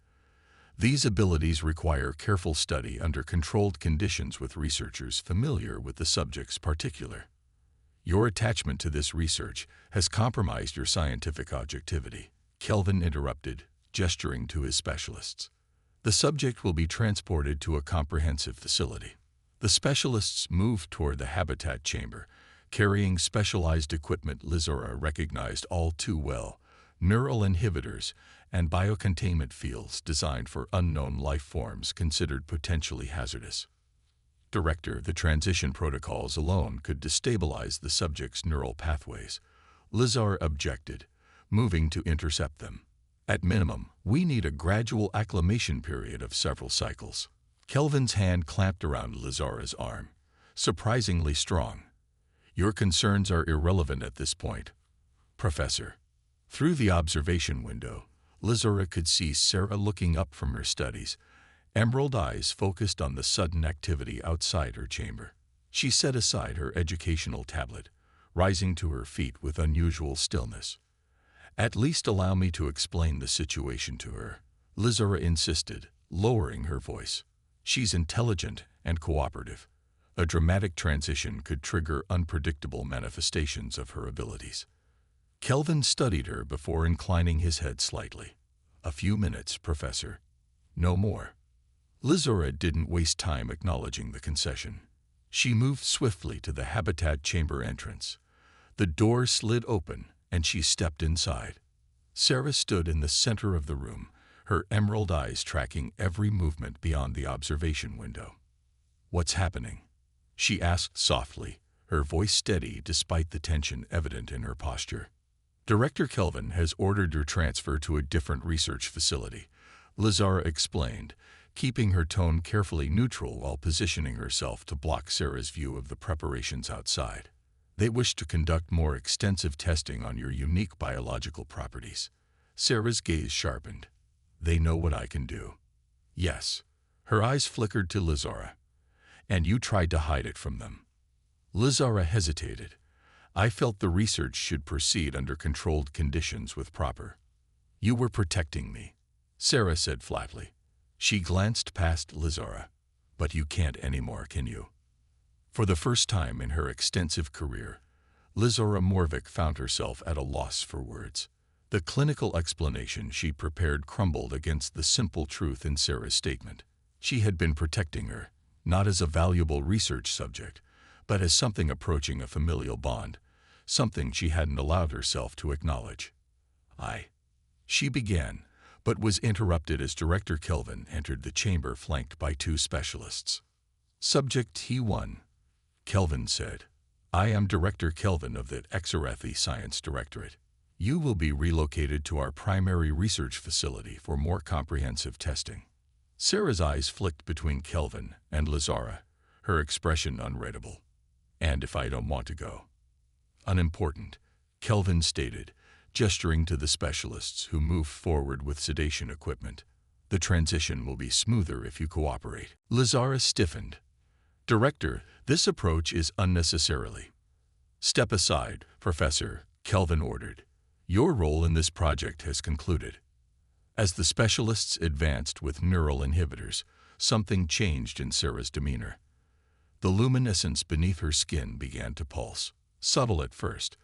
These abilities require careful study under controlled conditions with researchers familiar with the subject's particular. Your attachment to this research has compromised your scientific objectivity," Kelvin interrupted, gesturing to his specialists. "The subject will be transported to a comprehensive facility." The specialists moved toward the habitat chamber, carrying specialized equipment Lizara recognized all too well: neural inhibitors and biocontainment fields designed for unknown life forms considered potentially hazardous. "Director, the transition protocols alone could destabilize the subject's neural pathways," Lizara objected, moving to intercept them. "At minimum, we need a gradual acclimation period of several cycles." Kelvin's hand clamped around Lizara's arm, surprisingly strong. "Your concerns are irrelevant at this point, Professor." Through the observation window, Lizara could see Sarah looking up from her studies, emerald eyes focused on the sudden activity outside her chamber. She set aside her educational tablet, rising to her feet with unusual stillness. "At least allow me to explain the situation to her," Lizara insisted, lowering her voice. "She's intelligent and cooperative. A dramatic transition could trigger unpredictable manifestations of her abilities." Kelvin studied her before inclining his head slightly. "A few minutes, Professor. No more." Lizara didn't waste time acknowledging the concession. She moved swiftly to the habitat chamber entrance. The door slid open, and she stepped inside. Sarah stood in the center of the room, her emerald eyes tracking every movement beyond the observation window. "What's happening?" she asked softly, her voice steady despite the tension evident in her posture. "Director Kelvin has ordered your transfer to a different research facility," Lizara explained, keeping her tone carefully neutral while positioning herself to block Sarah's view of the preparations outside. "They wish to conduct more extensive testing on your unique biological properties." Sarah's gaze sharpened. "They know what I can do." "Yes." Her eyes flickered to Lizara. "And you tried to hide it from them." Lizara hesitated. "I felt the research should proceed under controlled conditions with proper—" "You were protecting me," Sarah said flatly. She glanced past Lizara. "But you can't anymore, can you?" For the first time in her extensive career, Lizara Morvik found herself at a loss for words. The clinical explanation she prepared crumbled against the simple truth in Sarah's statement. She had been protecting her, not as a valuable research subject, but as something approaching a familial bond, something she hadn't allowed herself to acknowledge. She began, but was interrupted as Director Kelvin entered the chamber flanked by two specialists. Subject T1, Kelvin said. I am Director Kelvin of the HFY Science Directorate. You will be relocated to our primary research facility for more comprehensive testing. Sarah's eyes flicked between Kelvin and Lazara, her expression unreadable. And if I don't want to go? Unimportant, Kelvin stated, gesturing to the specialists who moved forward with sedation equipment. The transition will be smoother if you cooperate. Lazara stiffened. Director, this approach is unnecessarily. Step aside, Professor, Kelvin ordered. Your role in this project has concluded. As the specialists advanced with neural inhibitors, something changed in Sarah's demeanor. The luminescence beneath her skin began to pulse, subtle at first,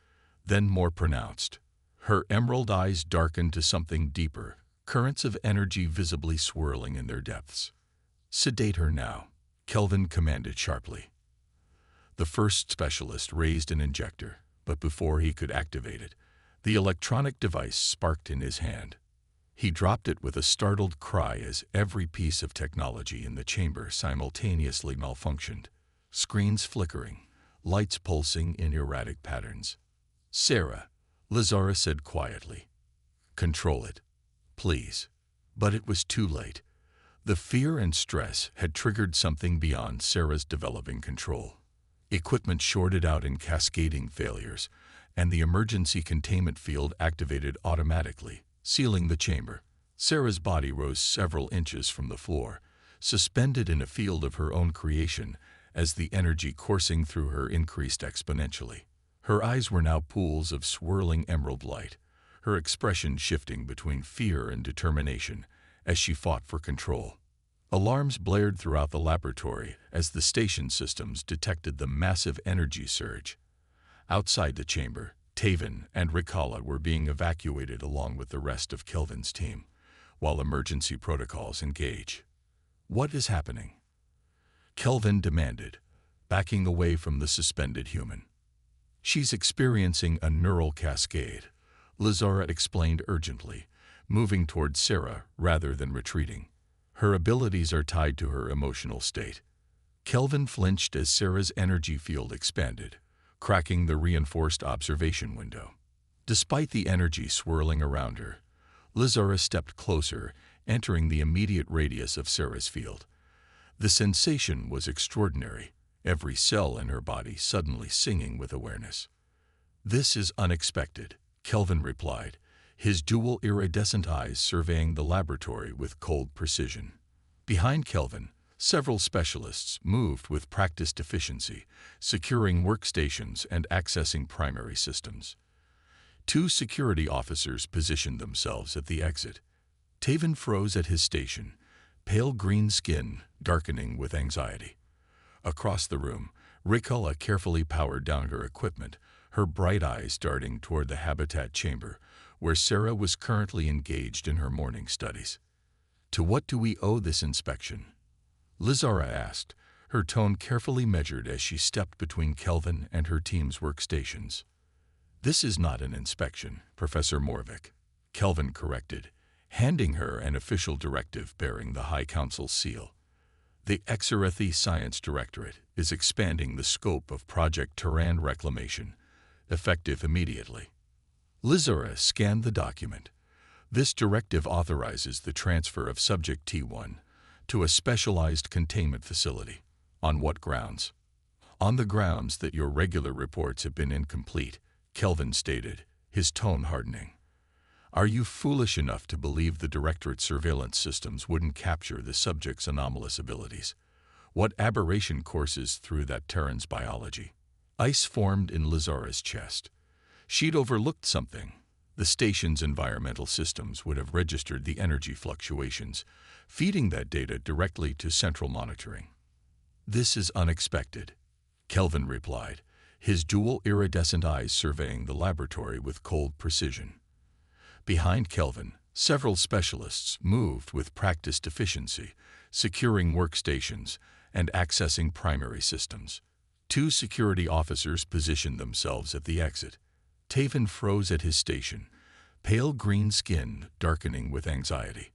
then more pronounced. Her emerald eyes darkened to something deeper, currents of energy visibly swirling in their depths. Sedate her now, Kelvin commanded sharply. The first specialist raised an injector, but before he could activate it, the electronic device sparked in his hand. He dropped it with a startled cry as every piece of technology in the chamber simultaneously malfunctioned, screens flickering, lights pulsing in erratic patterns. Sarah, Lazara said quietly, control it, please. But it was too late. The fear and stress had triggered something beyond Sarah's developing control. Equipment shorted out in cascading failures, and the emergency containment field activated automatically, sealing the chamber. Sarah's body rose several inches from the floor, suspended in a field of her own creation as the energy coursing through her increased exponentially. Her eyes were now pools of swirling emerald light, her expression shifting between fear and determination as she fought for control. Alarms blared throughout the laboratory as the station systems detected the massive energy surge. Outside the chamber, Taven and Rikala were being evacuated along with the rest of Kelvin's team, while emergency protocols engage. What is happening? Kelvin demanded, backing away from the suspended human. She's experiencing a neural cascade, Lazara explained urgently, moving toward Sarah rather than retreating. Her abilities are tied to her emotional state. Kelvin flinched as Sarah's energy field expanded, cracking the reinforced observation window. Despite the energy swirling around her, Lazara stepped closer, entering the immediate radius of Sarah's field. The sensation was extraordinary, every cell in her body suddenly singing with awareness. This is unexpected, Kelvin replied, his dual iridescent eyes surveying the laboratory with cold precision. Behind Kelvin, several specialists moved with practiced efficiency, securing workstations and accessing primary systems. Two security officers positioned themselves at the exit. Taven froze at his station, pale green skin darkening with anxiety. Across the room, Rikala carefully powered down her equipment, her bright eyes darting toward the habitat chamber, where Sarah was currently engaged in her morning studies. To what do we owe this inspection? Lazara asked, her tone carefully measured as she stepped between Kelvin and her team's workstations. This is not an inspection, Professor Morvik, Kelvin corrected, handing her an official directive bearing the High Council's seal. The HFY Science Directorate is expanding the scope of Project Terran Reclamation, effective immediately. Lazara scanned the document. This directive authorizes the transfer of Subject T1 to a specialized containment facility. On what grounds? On the grounds that your regular reports have been incomplete, Kelvin stated, his tone hardening. Are you foolish enough to believe the Directorate's surveillance systems wouldn't capture the subject's anomalous abilities? What aberration courses through that Terran's biology? Ice formed in Lazara's chest. She'd overlooked something. The station's environmental systems would have registered the energy fluctuations, feeding that data directly to central monitoring. This is unexpected, Kelvin replied, his dual iridescent eyes surveying the laboratory with cold precision. Behind Kelvin, several specialists moved with practiced efficiency, securing workstations and accessing primary systems. Two security officers positioned themselves at the exit. Taven froze at his station, pale green skin darkening with anxiety.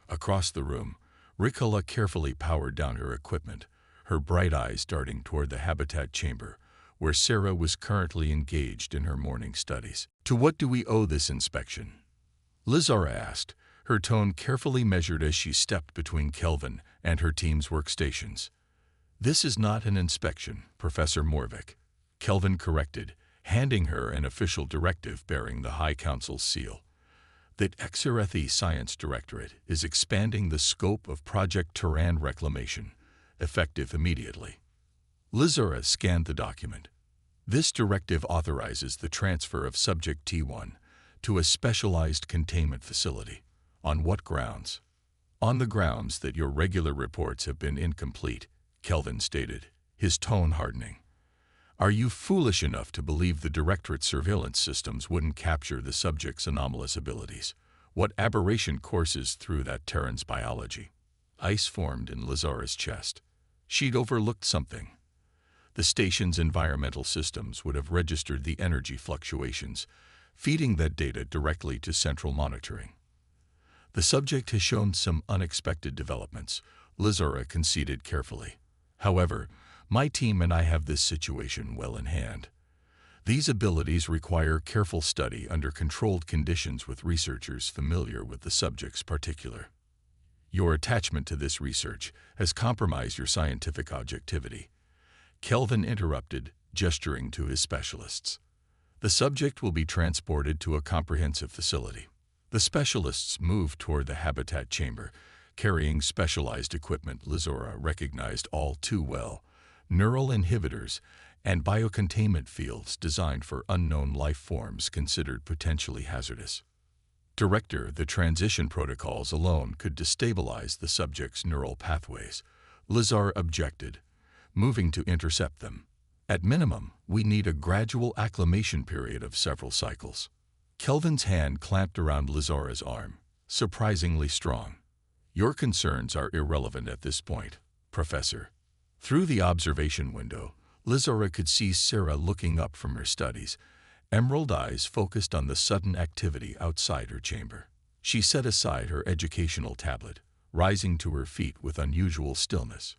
Across the room, Ricola carefully powered down her equipment, her bright eyes darting toward the habitat chamber, where Sarah was currently engaged in her morning studies. "To what do we owe this inspection?" Lizara asked, her tone carefully measured as she stepped between Kelvin and her team's workstations. "This is not an inspection, Professor Morvik," Kelvin corrected, handing her an official directive bearing the High Council's seal. "That HFY Science Directorate is expanding the scope of Project Turan Reclamation, effective immediately." Lizara scanned the document. "This directive authorizes the transfer of Subject T1 to a specialized containment facility. On what grounds?" "On the grounds that your regular reports have been incomplete," Kelvin stated, his tone hardening. "Are you foolish enough to believe the Directorate's surveillance systems wouldn't capture the subject's anomalous abilities? What aberration courses through that Terran's biology?" Ice formed in Lizara's chest. She'd overlooked something. The station's environmental systems would have registered the energy fluctuations, feeding that data directly to central monitoring. "The subject has shown some unexpected developments," Lizara conceded carefully. "However, my team and I have this situation well in hand. These abilities require careful study under controlled conditions with researchers familiar with the subject's particular. Your attachment to this research has compromised your scientific objectivity," Kelvin interrupted, gesturing to his specialists. "The subject will be transported to a comprehensive facility." The specialists moved toward the habitat chamber, carrying specialized equipment Lizara recognized all too well: neural inhibitors and biocontainment fields designed for unknown life forms considered potentially hazardous. "Director, the transition protocols alone could destabilize the subject's neural pathways," Lizara objected, moving to intercept them. "At minimum, we need a gradual acclimation period of several cycles." Kelvin's hand clamped around Lizara's arm, surprisingly strong. "Your concerns are irrelevant at this point, Professor." Through the observation window, Lizara could see Sarah looking up from her studies, emerald eyes focused on the sudden activity outside her chamber. She set aside her educational tablet, rising to her feet with unusual stillness.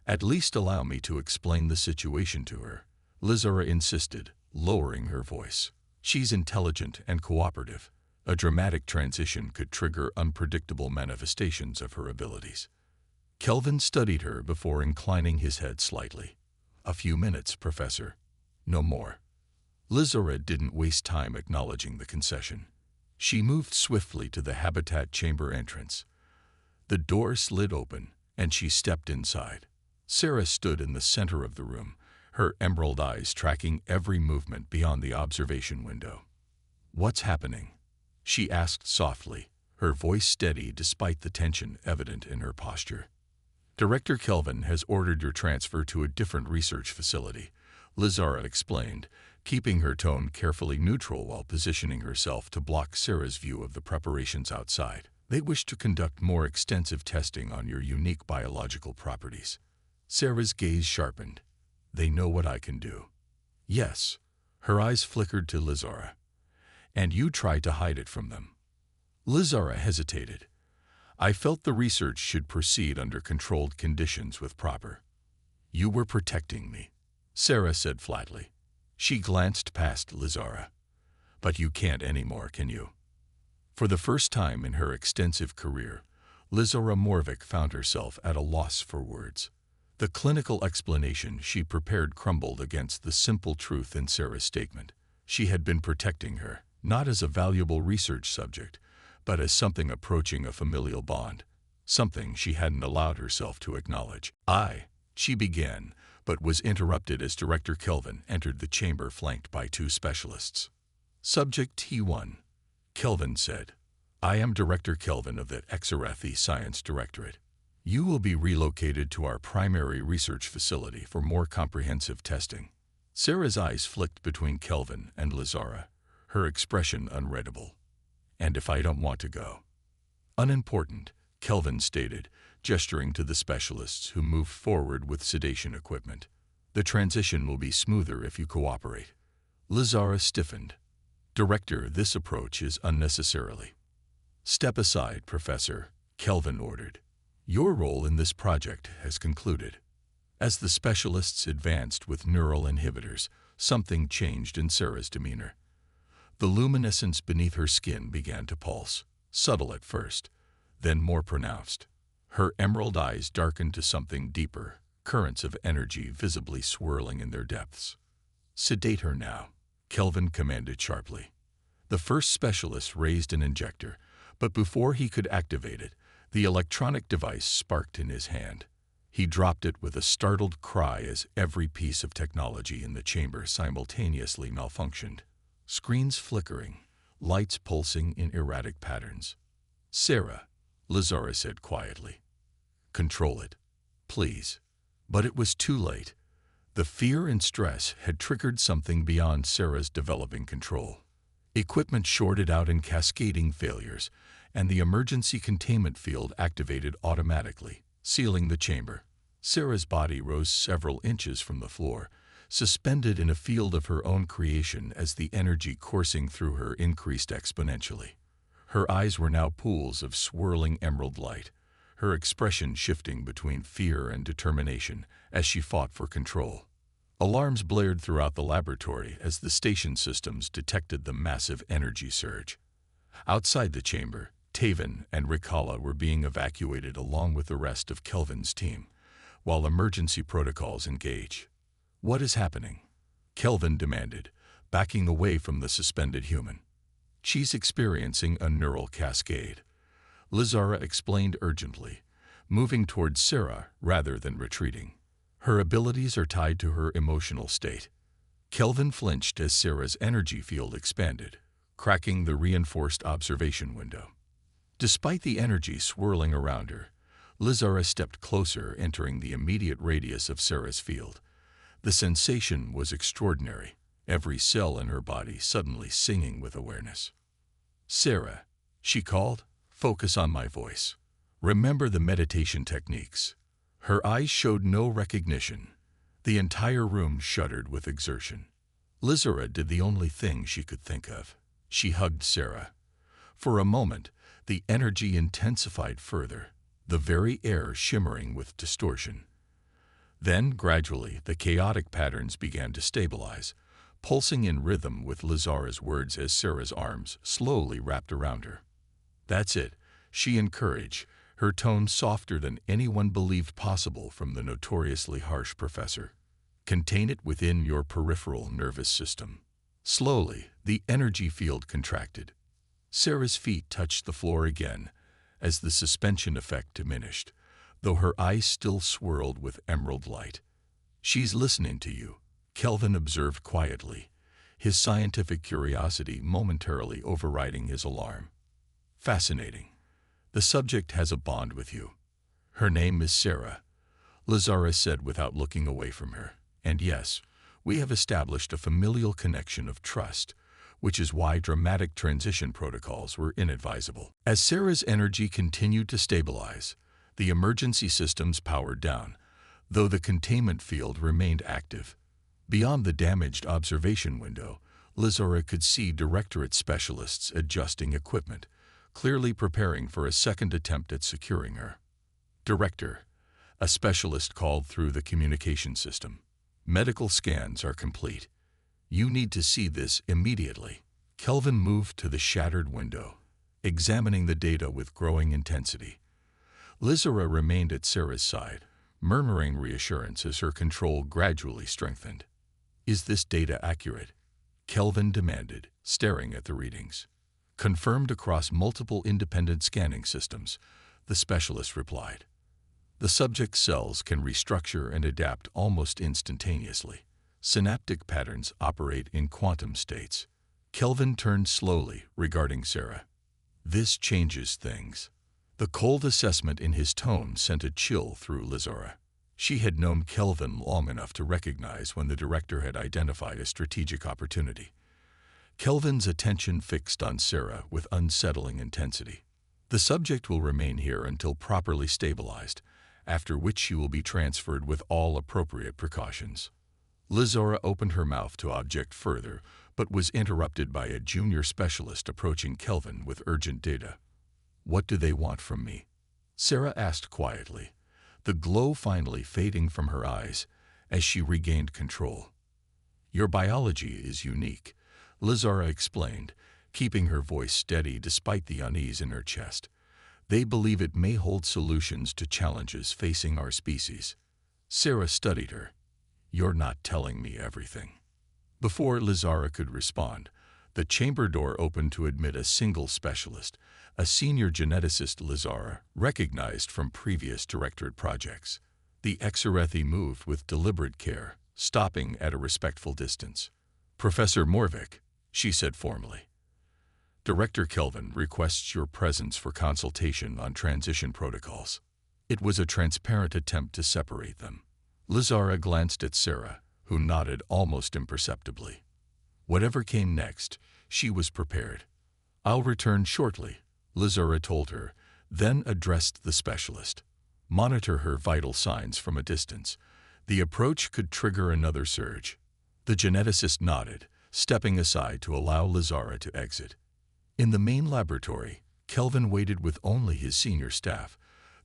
"At least allow me to explain the situation to her," Lizara insisted, lowering her voice. "She's intelligent and cooperative. A dramatic transition could trigger unpredictable manifestations of her abilities." Kelvin studied her before inclining his head slightly. "A few minutes, Professor. No more." Lizara didn't waste time acknowledging the concession. She moved swiftly to the habitat chamber entrance. The door slid open, and she stepped inside. Sarah stood in the center of the room, her emerald eyes tracking every movement beyond the observation window. "What's happening?" she asked softly, her voice steady despite the tension evident in her posture. "Director Kelvin has ordered your transfer to a different research facility," Lizara explained, keeping her tone carefully neutral while positioning herself to block Sarah's view of the preparations outside. "They wish to conduct more extensive testing on your unique biological properties." Sarah's gaze sharpened. "They know what I can do." "Yes." Her eyes flickered to Lizara. "And you tried to hide it from them." Lizara hesitated. "I felt the research should proceed under controlled conditions with proper—" "You were protecting me," Sarah said flatly. She glanced past Lizara. "But you can't anymore, can you?" For the first time in her extensive career, Lizara Morvik found herself at a loss for words. The clinical explanation she prepared crumbled against the simple truth in Sarah's statement. She had been protecting her, not as a valuable research subject, but as something approaching a familial bond, something she hadn't allowed herself to acknowledge. She began, but was interrupted as Director Kelvin entered the chamber flanked by two specialists. "Subject T1, Kelvin said. "I am Director Kelvin of the HFY Science Directorate. You will be relocated to our primary research facility for more comprehensive testing." Sarah's eyes flicked between Kelvin and Lizara, her expression unreadable. "And if I don't want to go?" "Unimportant," Kelvin stated, gesturing to the specialists who moved forward with sedation equipment. "The transition will be smoother if you cooperate." Lizara stiffened. Director, this approach is unnecessarily. Step aside, Professor, Kelvin ordered. Your role in this project has concluded. As the specialists advanced with neural inhibitors, something changed in Sarah's demeanor. The luminescence beneath her skin began to pulse, subtle at first, then more pronounced. Her emerald eyes darkened to something deeper, currents of energy visibly swirling in their depths. Sedate her now, Kelvin commanded sharply. The first specialist raised an injector, but before he could activate it, the electronic device sparked in his hand. He dropped it with a startled cry as every piece of technology in the chamber simultaneously malfunctioned. Screens flickering, lights pulsing in erratic patterns. Sarah, Lazara said quietly. Control it, please. But it was too late. The fear and stress had triggered something beyond Sarah's developing control. Equipment shorted out in cascading failures, and the emergency containment field activated automatically, sealing the chamber. Sarah's body rose several inches from the floor, suspended in a field of her own creation as the energy coursing through her increased exponentially. Her eyes were now pools of swirling emerald light, her expression shifting between fear and determination as she fought for control. Alarms blared throughout the laboratory as the station systems detected the massive energy surge. Outside the chamber, Taven and Rikala were being evacuated along with the rest of Kelvin's team, while emergency protocols engage. What is happening? Kelvin demanded, backing away from the suspended human. She's experiencing a neural cascade. Lazara explained urgently, moving towards Sarah rather than retreating. Her abilities are tied to her emotional state. Kelvin flinched as Sarah's energy field expanded, cracking the reinforced observation window. Despite the energy swirling around her, Lazara stepped closer, entering the immediate radius of Sarah's field. The sensation was extraordinary, every cell in her body suddenly singing with awareness. Sarah, she called, focus on my voice. Remember the meditation techniques. Her eyes showed no recognition. The entire room shuddered with exertion. Lazara did the only thing she could think of. She hugged Sarah. For a moment, the energy intensified further, the very air shimmering with distortion. Then, gradually, the chaotic patterns began to stabilize, pulsing in rhythm with Lazara's words as Sarah's arms slowly wrapped around her. That's it, she encouraged, her tone softer than anyone believed possible from the notoriously harsh professor. Contain it within your peripheral nervous system. Slowly, the energy field contracted. Sarah's feet touched the floor again as the suspension effect diminished, though her eyes still swirled with emerald light. She's listening to you, Kelvin observed quietly, his scientific curiosity momentarily overriding his alarm. Fascinating. The subject has a bond with you. Her name is Sarah, Lazara said without looking away from her. And yes, we have established a familial connection of trust, which is why dramatic transition protocols were inadvisable. As Sarah's energy continued to stabilize, the emergency systems powered down, though the containment field remained active. Beyond the damaged observation window, Lazara could see Directorate specialists adjusting equipment, clearly preparing for a second attempt at securing her. Director, a specialist called through the communication system. Medical scans are complete. You need to see this immediately. Kelvin moved to the shattered window, examining the data with growing intensity. Lazara remained at Sarah's side, murmuring reassurance as her control gradually strengthened. Is this data accurate? Kelvin demanded, staring at the readings. Confirmed across multiple independent scanning systems, the specialist replied. The subject's cells can restructure and adapt almost instantaneously. Synaptic patterns operate in quantum states. Kelvin turned slowly, regarding Sarah. This changes things. The cold assessment in his tone sent a chill through Lazara. She had known Kelvin long enough to recognize when the director had identified a strategic opportunity. Kelvin's attention fixed on Sarah with unsettling intensity. The subject will remain here until properly stabilized, after which she will be transferred with all appropriate precautions. Lizora opened her mouth to object further, but was interrupted by a junior specialist approaching Kelvin with urgent data. "What do they want from me?" Sarah asked quietly, the glow finally fading from her eyes as she regained control. "Your biology is unique," Lizora explained, keeping her voice steady despite the unease in her chest. "They believe it may hold solutions to challenges facing our species." Sarah studied her. "You're not telling me everything." Before Lizara could respond, the chamber door opened to admit a single specialist, a senior geneticist Lizara recognized from previous directorate projects. The Exorethi moved with deliberate care, stopping at a respectful distance. "Professor Morvik," she said formally. "Director Kelvin requests your presence for consultation on transition protocols." It was a transparent attempt to separate them. Lizara glanced at Sarah, who nodded almost imperceptibly. Whatever came next, she was prepared. "I'll return shortly," Lizara told her, then addressed the specialist. "Monitor her vital signs from a distance. The approach could trigger another surge." The geneticist nodded, stepping aside to allow Lizara to exit. In the main laboratory, Kelvin waited with only his senior staff,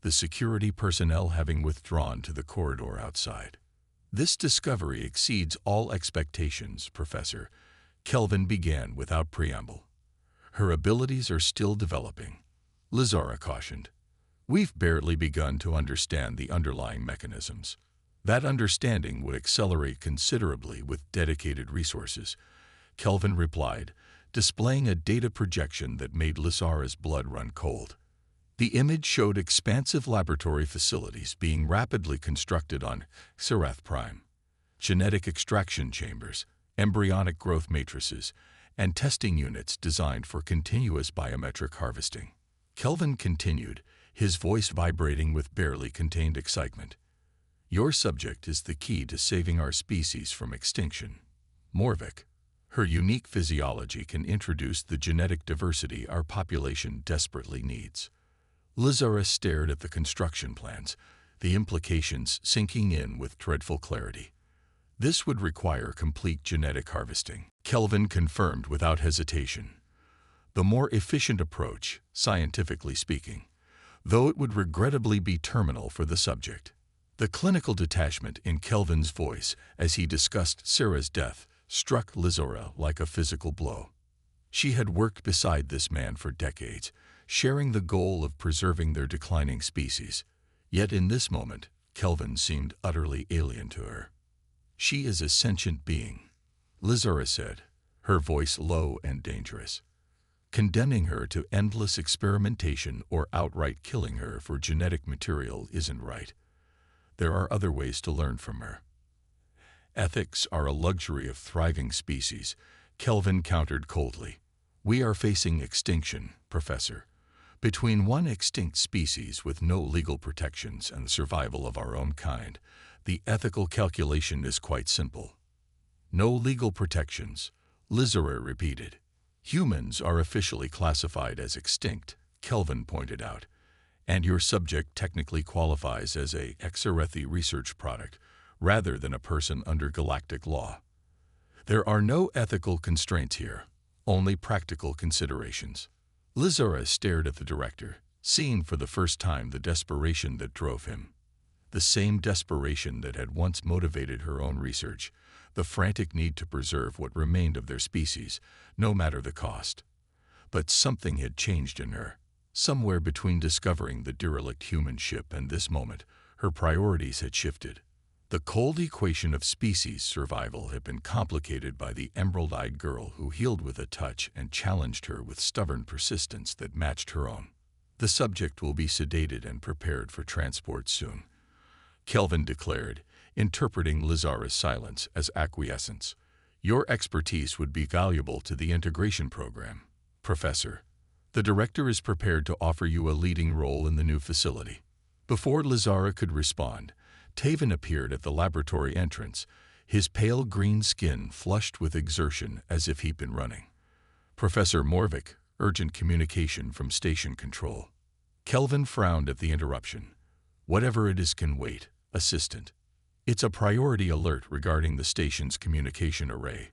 the security personnel having withdrawn to the corridor outside. "This discovery exceeds all expectations, Professor," Kelvin began without preamble. "Her abilities are still developing," Lizara cautioned. "We've barely begun to understand the underlying mechanisms. That understanding would accelerate considerably with dedicated resources," Kelvin replied, displaying a data projection that made Lizara's blood run cold. The image showed expansive laboratory facilities being rapidly constructed on Serath Prime. Genetic extraction chambers, embryonic growth matrices, and testing units designed for continuous biometric harvesting. Kelvin continued, his voice vibrating with barely contained excitement. "Your subject is the key to saving our species from extinction, Morvik. Her unique physiology can introduce the genetic diversity our population desperately needs." Lizara stared at the construction plans, the implications sinking in with dreadful clarity. "This would require complete genetic harvesting," Kelvin confirmed without hesitation. "The more efficient approach, scientifically speaking, though it would regrettably be terminal for the subject." The clinical detachment in Kelvin's voice as he discussed Sarah's death struck Lizara like a physical blow. She had worked beside this man for decades, sharing the goal of preserving their declining species. Yet in this moment, Kelvin seemed utterly alien to her. "She is a sentient being," Lizara said, her voice low and dangerous. "Condemning her to endless experimentation or outright killing her for genetic material isn't right. There are other ways to learn from her." "Ethics are a luxury of thriving species," Kelvin countered coldly. "We are facing extinction, Professor. Between one extinct species with no legal protections and the survival of our own kind, the ethical calculation is quite simple." "No legal protections," Lizara repeated. "Humans are officially classified as extinct," Kelvin pointed out, "and your subject technically qualifies as a Exorethi research product rather than a person under galactic law. There are no ethical constraints here, only practical considerations." Lizara stared at the director, seeing for the first time the desperation that drove him. The same desperation that had once motivated her own research, the frantic need to preserve what remained of their species, no matter the cost. But something had changed in her. Somewhere between discovering the derelict human ship and this moment, her priorities had shifted. The cold equation of species survival had been complicated by the emerald-eyed girl who healed with a touch and challenged her with stubborn persistence that matched her own. "The subject will be sedated and prepared for transport soon," Kelvin declared, interpreting Lizara's silence as acquiescence. "Your expertise would be valuable to the integration program, Professor. The director is prepared to offer you a leading role in the new facility." Before Lizara could respond, Taven appeared at the laboratory entrance, his pale green skin flushed with exertion as if he'd been running. "Professor Morvik, urgent communication from station control." Kelvin frowned at the interruption. "Whatever it is can wait, Assistant." It's a priority alert regarding the station's communication array.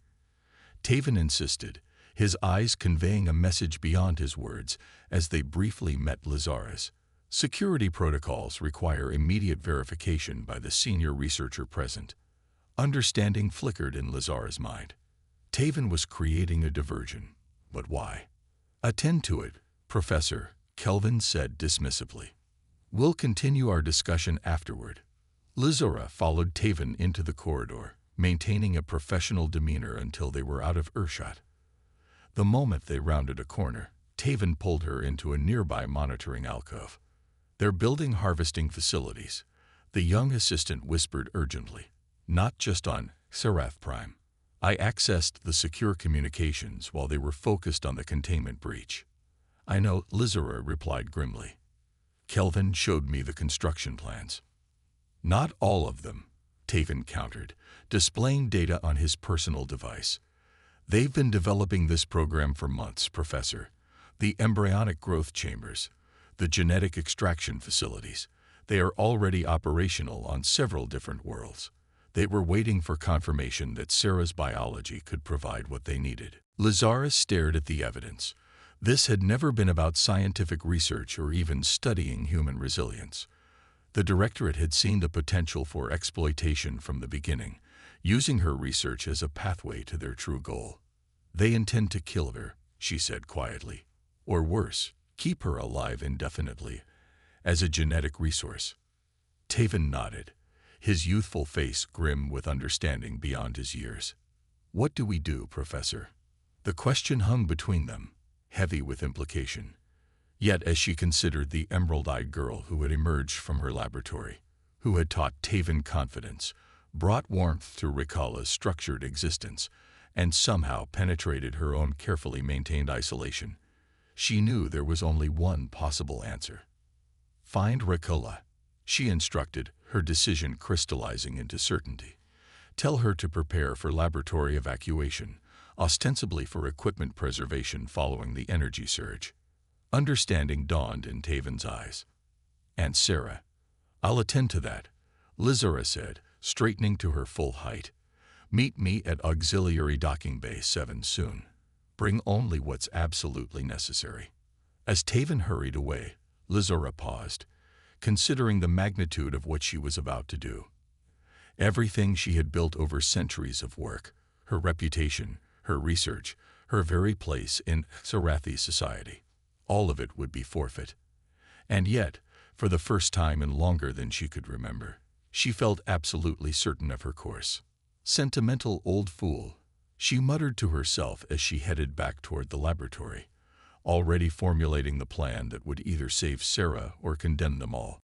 Taven insisted, his eyes conveying a message beyond his words as they briefly met Lazarus. Security protocols require immediate verification by the senior researcher present. Understanding flickered in Lazarus' mind. Taven was creating a diversion. But why? Attend to it, Professor, Kelvin said dismissively. We'll continue our discussion afterward. Lazarus followed Taven into the corridor, maintaining a professional demeanor until they were out of earshot. The moment they rounded a corner, Taven pulled her into a nearby monitoring alcove. They're building harvesting facilities, the young assistant whispered urgently. Not just on Serath Prime. I accessed the secure communications while they were focused on the containment breach. I know, Lazarus replied grimly. Kelvin showed me the construction plans. Not all of them, Taven countered, displaying data on his personal device. They've been developing this program for months, Professor. The embryonic growth chambers, the genetic extraction facilities, they are already operational on several different worlds. They were waiting for confirmation that Sarah's biology could provide what they needed. Lazarus stared at the evidence. This had never been about scientific research or even studying human resilience. The Directorate had seen the potential for exploitation from the beginning, using her research as a pathway to their true goal. They intend to kill her, she said quietly. Or worse, keep her alive indefinitely, as a genetic resource. Taven nodded, his youthful face grim with understanding beyond his years. What do we do, Professor? The question hung between them, heavy with implication. Yet as she considered the emerald-eyed girl who had emerged from her laboratory, who had taught Taven confidence, brought warmth to Rikalla's structured existence, and somehow penetrated her own carefully maintained isolation, she knew there was only one possible answer. Find Rikalla, she instructed, her decision crystallizing into certainty. Tell her to prepare for laboratory evacuation, ostensibly for equipment preservation following the energy surge. Understanding dawned in Taven's eyes. And Sarah, I'll attend to that, Lazarus said, straightening to her full height. Meet me at Auxiliary Docking Bay 7 soon. Bring only what's absolutely necessary. As Taven hurried away, Lazarus paused, considering the magnitude of what she was about to do. Everything she had built over centuries of work, her reputation, her research, her very place in Sarathi society, all of it would be forfeit. And yet, for the first time in longer than she could remember, she felt absolutely certain of her course. Sentimental old fool, she muttered to herself as she headed back toward the laboratory, already formulating the plan that would either save Sarah or condemn them all.